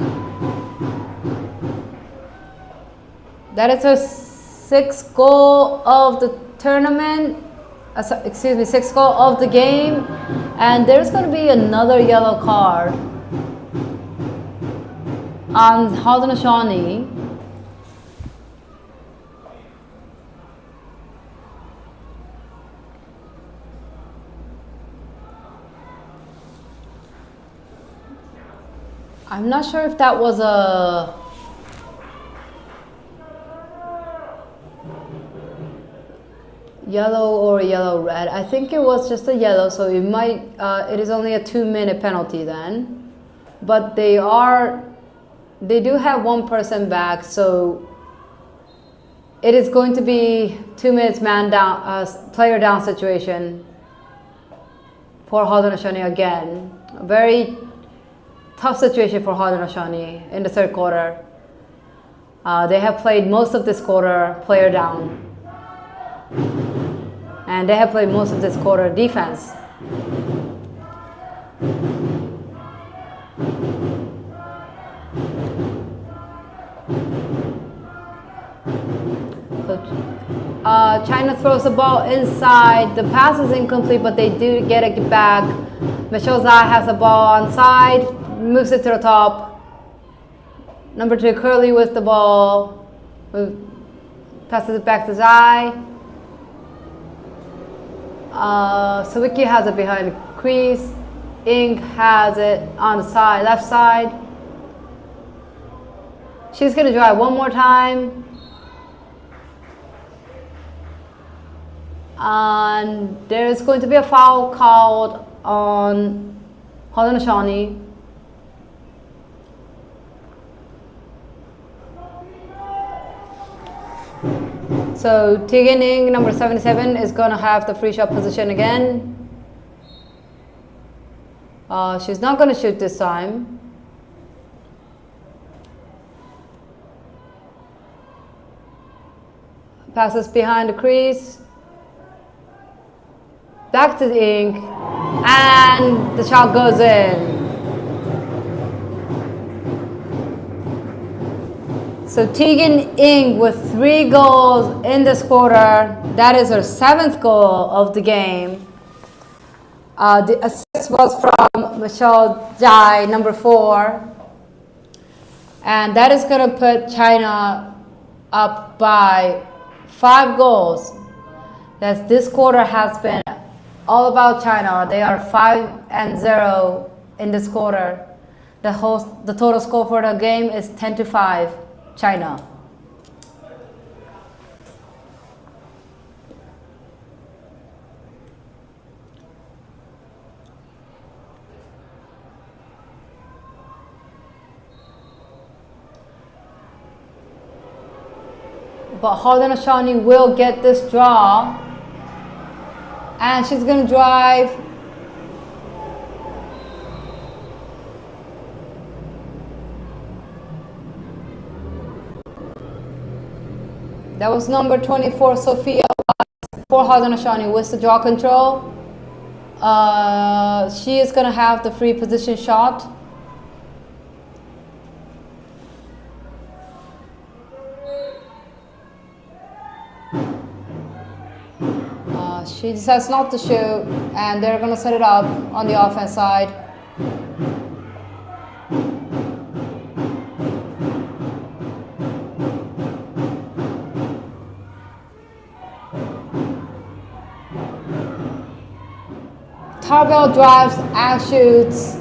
That is her 6th goal of the tournament, excuse me, 6th goal of the game. And there's going to be another yellow card on Haudenosaunee. I'm not sure if that was a yellow or a yellow red. I think it was just a yellow, so it might it is only a 2-minute penalty then. But they do have one person back, so it is going to be 2 minutes man down, player down situation for Haudenosaunee again. A very tough situation for Haudenosaunee in the third quarter. They have played most of this quarter player down. And they have played most of this quarter defense. China throws the ball inside. The pass is incomplete, but they do get it back. Michelle Zhai has the ball on side, moves it to the top. Number 2, Curly with the ball. Passes it back to Zhai. Sawicki has it behind the crease. Ing has it on the side, left side. She's going to drive one more time. And there's going to be a foul called on Haudenosaunee. So Tegan Ing, number 77, is going to have the free shot position again. She's not going to shoot this time. Passes behind the crease. Back to the Ing. And the shot goes in. So Tegan Ing with 3 goals in this quarter. That is her 7th goal of the game. The assist was from Michelle Jai, number 4. And that is going to put China up by 5 goals. This quarter has been all about China. They are 5-0 in this quarter. The total score for the game is 10-5, China. But Haudenosaunee will get this draw, and she's going to drive. That was number 24, Sophia, for Haudenosaunee with the draw control. She is going to have the free position shot. She decides not to shoot, and they're going to set it up on the offense side. Tarbell drives and shoots,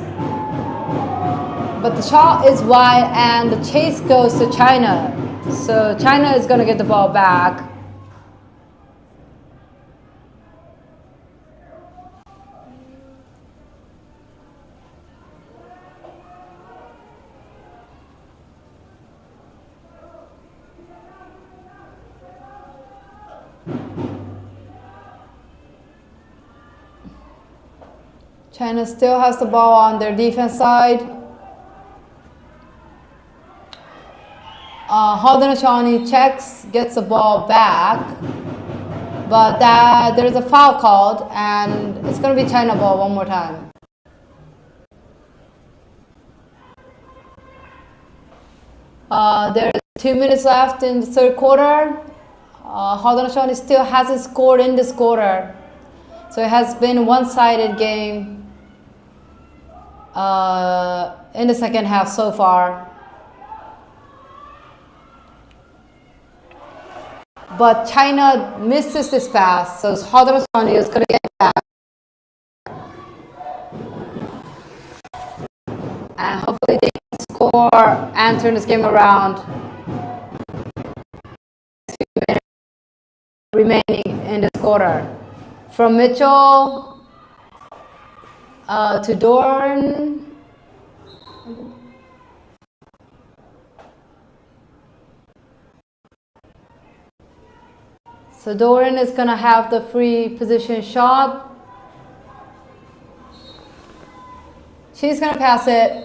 but the shot is wide and the chase goes to China. So China is going to get the ball back. China still has the ball on their defense side. Haudenosaunee checks, gets the ball back, but there's a foul called, and it's going to be China ball one more time. There's 2 minutes left in the third quarter. Haudenosaunee still hasn't scored in this quarter, so it has been a one-sided game in the second half so far. But China misses this pass, so Haudenosaunee is going to get back. And hopefully they can score and turn this game around. 2 minutes remaining in this quarter. From Mitchell to Doran. So Doran is going to have the free position shot. She's going to pass it.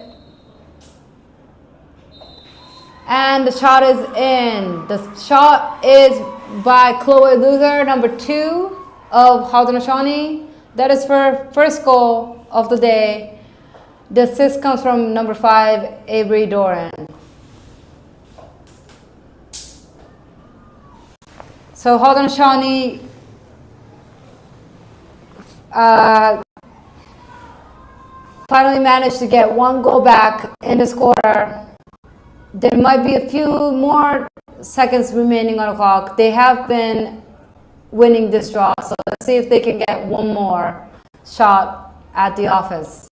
And the shot is in. The shot is by Chloe Luther, number 2 of Haudenosaunee. That is her first goal of the day. The assist comes from number 5, Avery Doran. So Haudenosaunee finally managed to get 1 goal back in this quarter. There might be a few more seconds remaining on the clock. They have been winning this draw, so let's see if they can get 1 more shot at the office.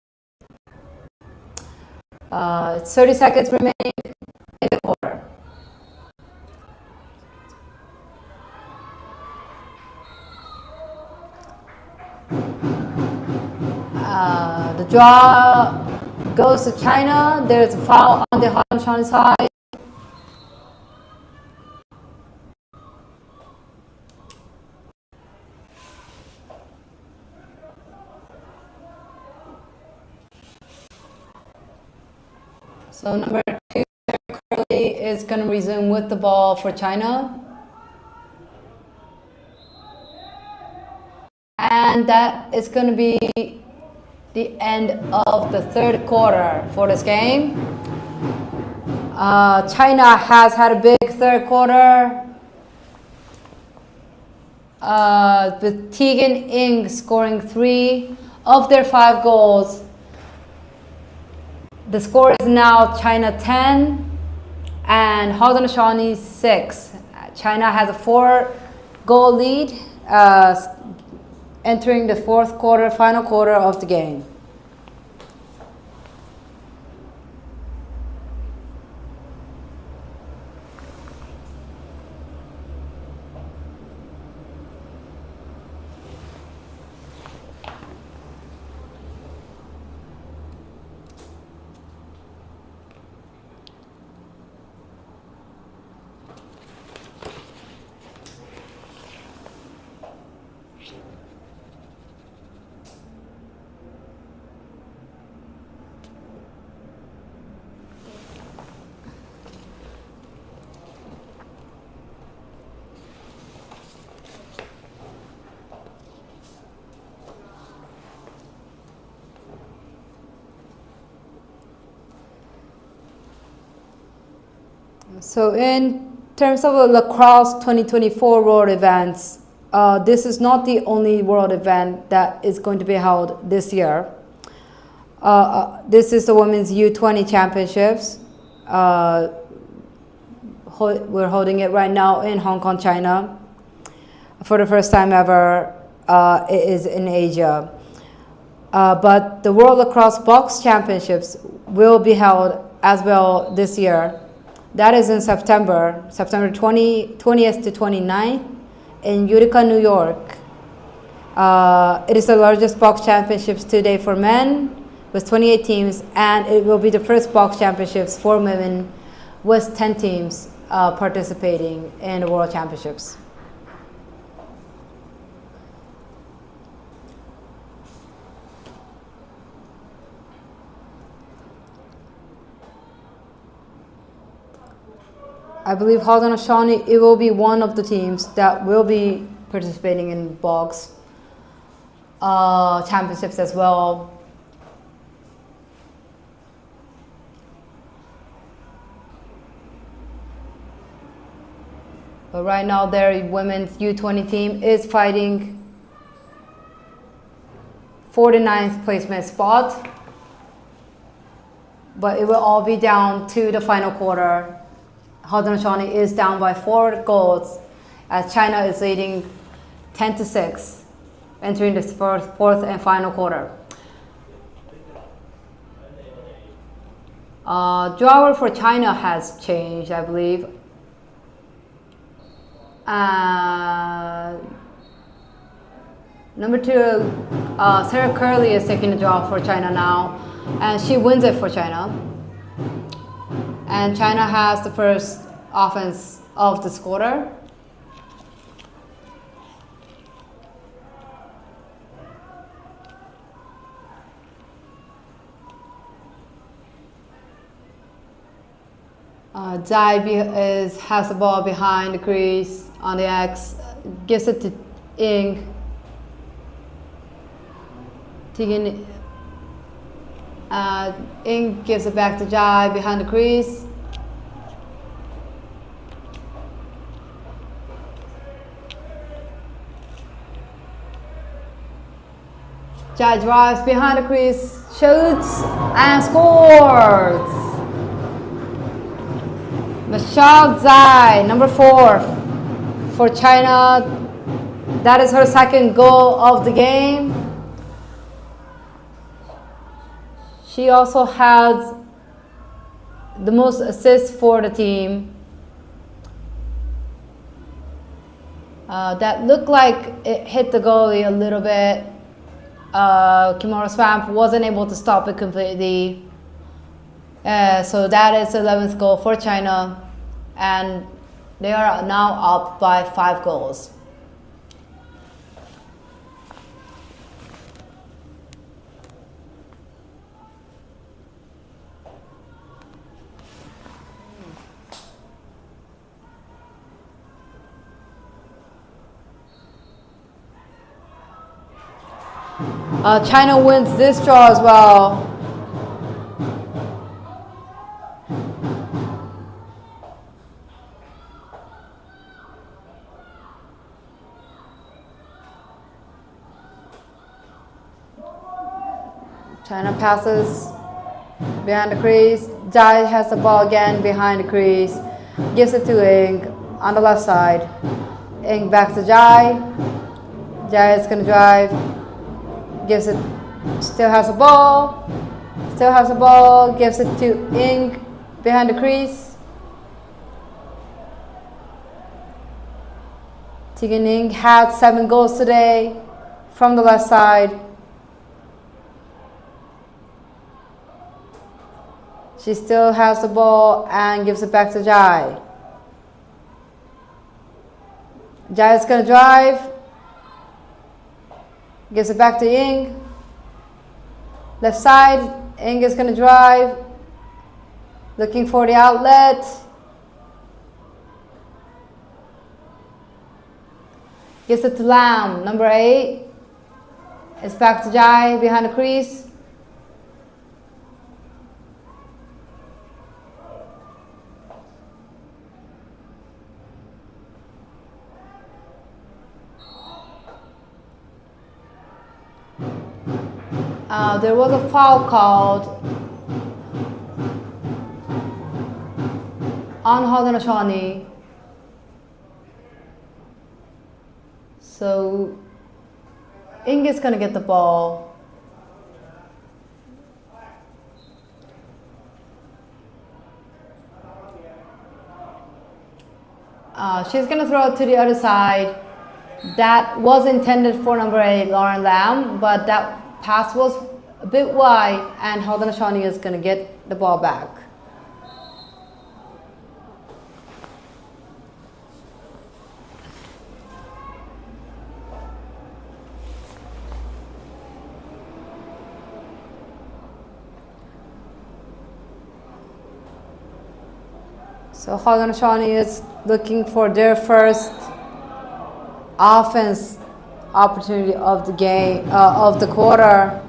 It's 30 seconds remaining in the quarter. The draw goes to China. There's a foul on the Haudenosaunee side. So number 2 currently is going to resume with the ball for China. And that is going to be the end of the third quarter for this game. China has had a big third quarter with Tegan Ing scoring 3 of their 5 goals, the score is now China 10 and Haudenosaunee 6. China has a 4-goal lead entering the fourth quarter, final quarter of the game. So in terms of the Lacrosse 2024 World Events, this is not the only world event that is going to be held this year. This is the Women's U20 Championships. We're holding it right now in Hong Kong, China. For the first time ever, it is in Asia. But the World Lacrosse Box Championships will be held as well this year. That is in September 20th to 29th in Utica, New York. It is the largest box championships to date for men with 28 teams, and it will be the first box championships for women with 10 teams participating in the World Championships. I believe Haudenosaunee, it will be one of the teams that will be participating in box championships as well. But right now their women's U20 team is fighting for the 9th placement spot. But it will all be down to the final quarter. Haudenosaunee is down by 4 goals as China is leading 10-6, entering the fourth and final quarter. Drawer for China has changed, I believe. Number 2, Sarah Curley is taking the draw for China now, and she wins it for China. And China has the first offense of this quarter. Zai has the ball behind the crease on the X, gives it to Ing. Ing gives it back to Jai behind the crease. Jai drives behind the crease, shoots, and scores! Michelle Zai, number 4 for China. That is her second goal of the game. She also has the most assists for the team. That looked like it hit the goalie a little bit. Kimura Swamp wasn't able to stop it completely. So that is the 11th goal for China. And they are now up by 5 goals. China wins this draw as well. China passes behind the crease. Jai has the ball again behind the crease. Gives it to Ing on the left side. Ing back to Jai. Jai is going to drive. Gives it. Still has the ball. Still has the ball. Gives it to Ing behind the crease. Tegan Ing had 7 goals today from the left side. She still has the ball and gives it back to Jai. Jai is going to drive. Gives it back to Ing. Left side, Ing is going to drive. Looking for the outlet. Gives it to Lam, number 8. It's back to Jai behind the crease. There was a foul called on Haudenosaunee. So Ing is going to get the ball. She's going to throw it to the other side. That was intended for number 8, Lauren Lam, but that pass was a bit wide, and Haudenosaunee is going to get the ball back. So Haudenosaunee is looking for their first offense opportunity of the game, of the quarter.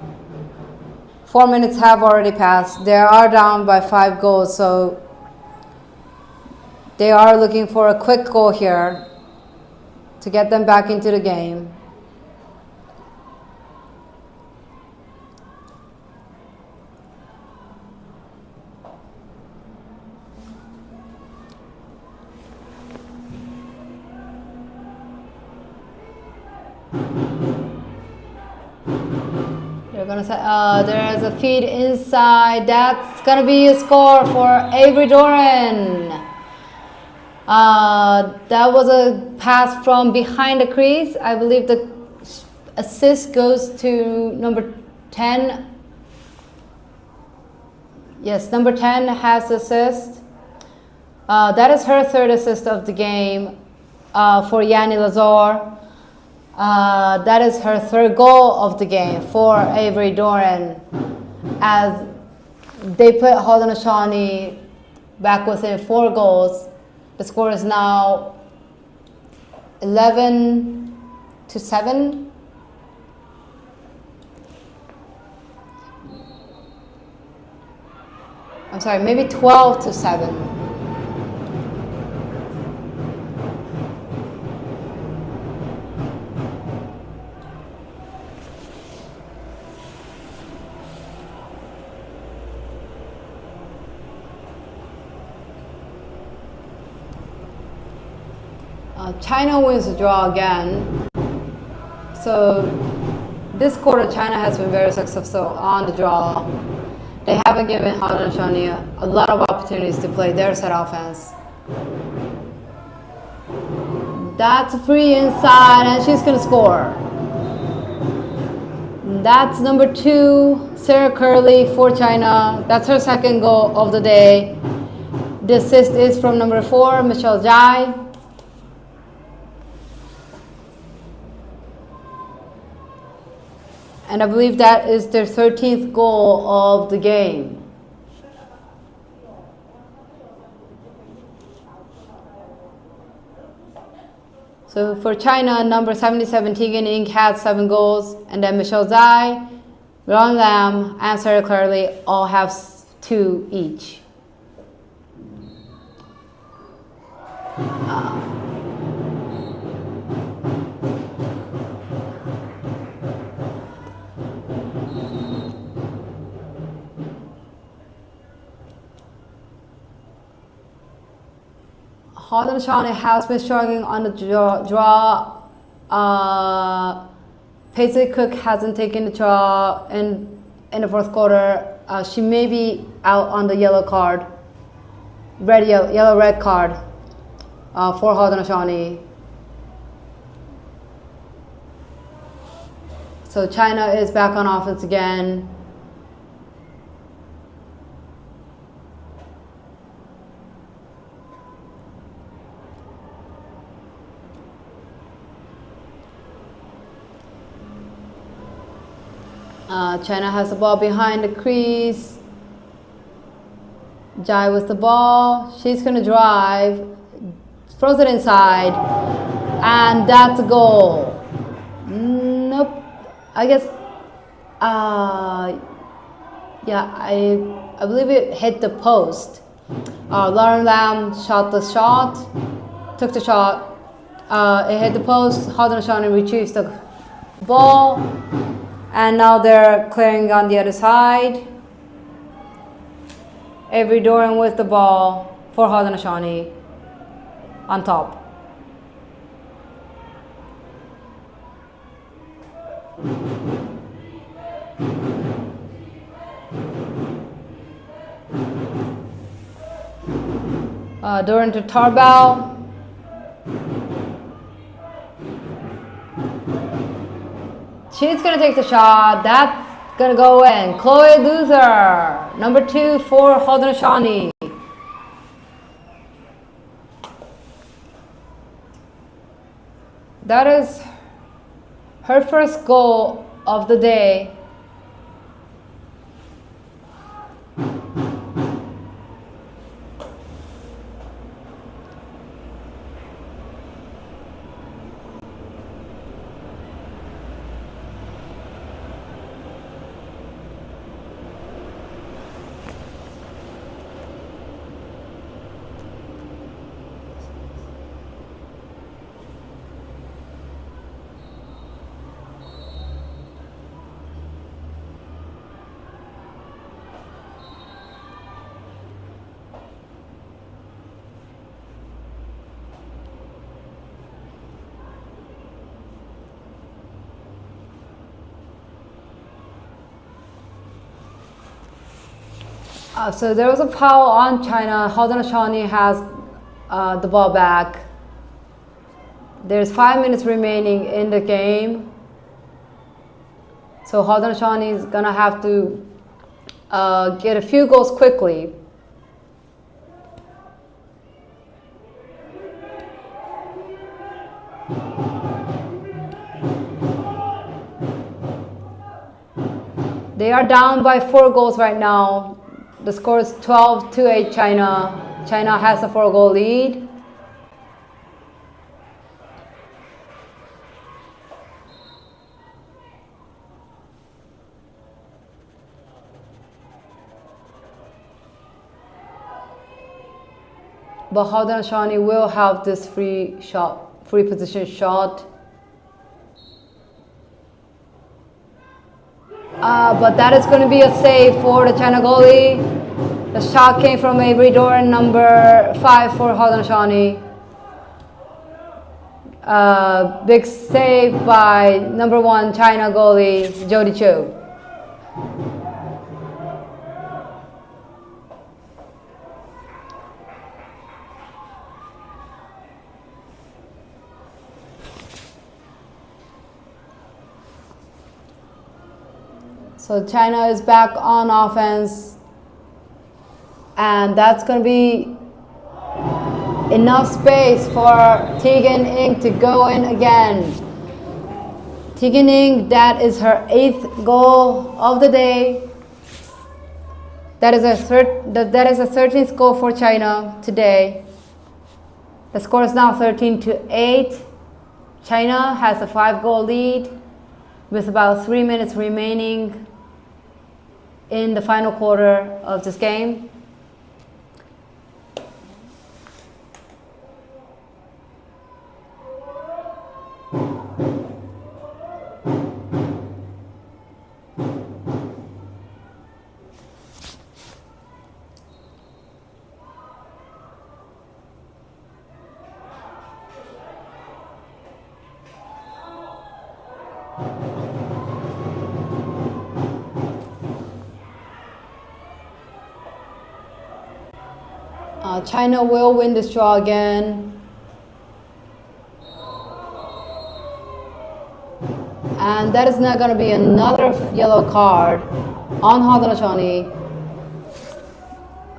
4 minutes have already passed. They are down by 5 goals, so they are looking for a quick goal here to get them back into the game. They're gonna say, there's a feed inside. That's gonna be a score for Avery Doran. That was a pass from behind the crease. I believe the assist goes to number 10. Yes, number 10 has the assist. That is her 3rd assist of the game for Yanni Lazar. That is her 3rd goal of the game for Avery Doran, as they put Haudenosaunee back within 4 goals. The score is now 11-7. I'm sorry, maybe 12-7. China wins the draw again. So this quarter, China has been very successful on the draw. They haven't given Haudenosaunee a lot of opportunities to play their set offense. That's free inside, and she's going to score. That's number 2, Sarah Curley for China. That's her 2nd goal of the day. The assist is from number 4, Michelle Jai. And I believe that is their 13th goal of the game. So for China, number 77, Tegan Ing had 7 goals. And then Michelle Zhai, Ron Lam, and Sarah Curley all have 2 each. Haudenosaunee has been struggling on the draw. Paisley Cook hasn't taken the draw in the fourth quarter. She may be out on the yellow card, yellow red card for Haudenosaunee. So China is back on offense again. China has the ball behind the crease. Jai with the ball. She's going to drive. Throws it inside. And that's a goal. Nope. I guess, yeah, I believe it hit the post. Lauren Lamb shot the shot. Took the shot. It hit the post. Haudenosaunee retrieves the ball. And now they're clearing on the other side. Avery Doran with the ball for Haudenosaunee on top. Doran to Tarbell. She's going to take the shot. That's going to go in. Chloe Luther, number 2 for Haudenosaunee. That is her first goal of the day. So there was a foul on China. Haudenosaunee has the ball back. There's 5 minutes remaining in the game. So Haudenosaunee is going to have to get a few goals quickly. They are down by 4 goals right now. The score is 12-8 China. China has a 4-goal lead. But Haudenosaunee will have this free position shot. But that is going to be a save for the China goalie. The shot came from Avery Doran, number 5 for Haudenosaunee. Big save by number 1 China goalie, Jody Cho. So China is back on offense, and that's going to be enough space for Tegan Ing to go in again. Tegan Ing, that is her 8th goal of the day. That is a 13th goal for China today. The score is now 13-8. China has a 5-goal lead with about 3 minutes remaining in the final quarter of this game. China will win this draw again. And that is not going to be another yellow card on Haudenosaunee.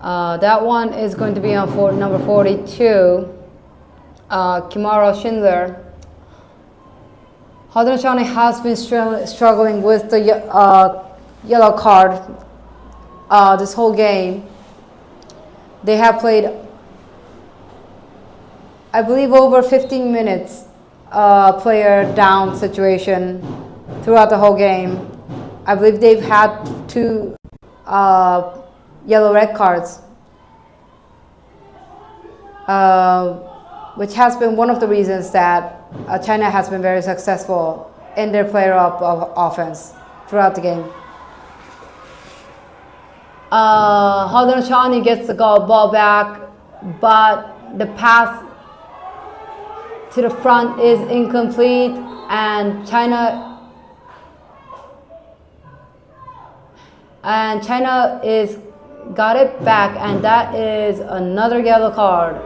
That one is going to be on number 42, Kimaro Schindler. Haudenosaunee has been struggling with the yellow card this whole game. They have played, I believe, over 15 minutes player down situation throughout the whole game. I believe they've had 2 yellow-red cards, which has been one of the reasons that China has been very successful in their player-up of offense throughout the game. Haudenosaunee gets the ball back, but the pass to the front is incomplete, and China is got it back, and that is another yellow card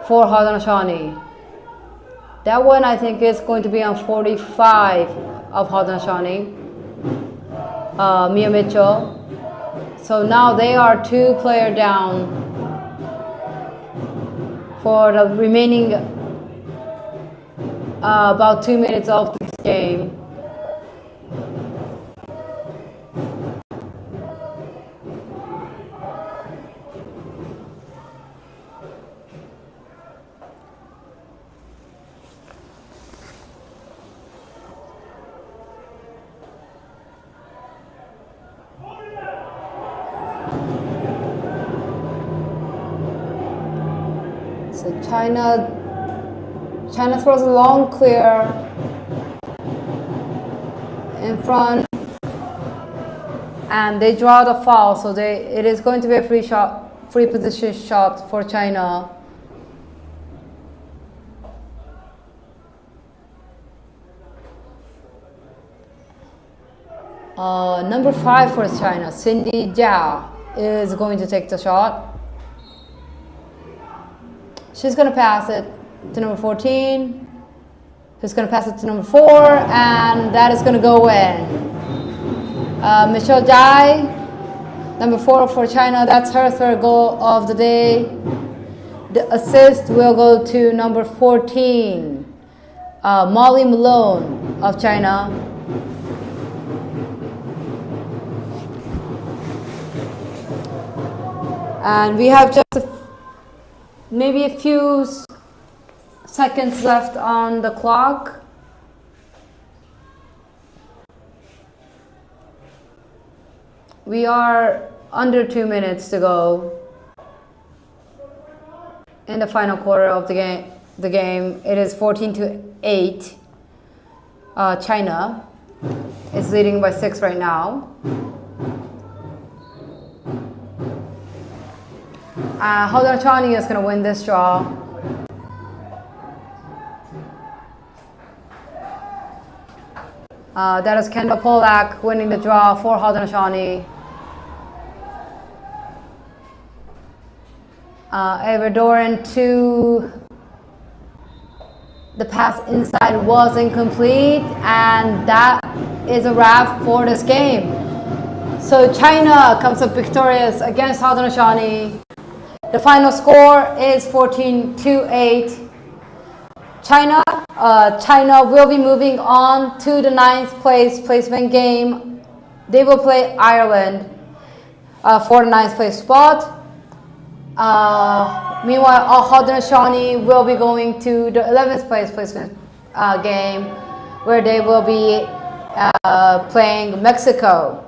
for Haudenosaunee. That one I think is going to be on 45 of Haudenosaunee, Mia Mitchell. So now they are 2 player down for the remaining about 2 minutes of this game. So China throws a long clear in front, and they draw the foul. So it is going to be a free position shot for China. Number 5 for China, Cindy Jia, is going to take the shot. She's going to pass it to number 14, who's going to pass it to number 4, and that is going to go in. Michelle Jai, number 4 for China, that's her 3rd goal of the day. The assist will go to number 14, Molly Malone of China. And we have just maybe a few seconds left on the clock. We are under 2 minutes to go in the final quarter of the game. It is 14-8. China is leading by 6 right now. Haudenosaunee is going to win this draw. That is Kendall Polak winning the draw for Haudenosaunee. Evadoran to the pass inside was incomplete, and that is a wrap for this game. So China comes up victorious against Haudenosaunee. The final score is 14-8. China will be moving on to the 9th place placement game. They will play Ireland for the 9th place spot. Meanwhile, Haudenosaunee will be going to the 11th place placement game, where they will be playing Mexico.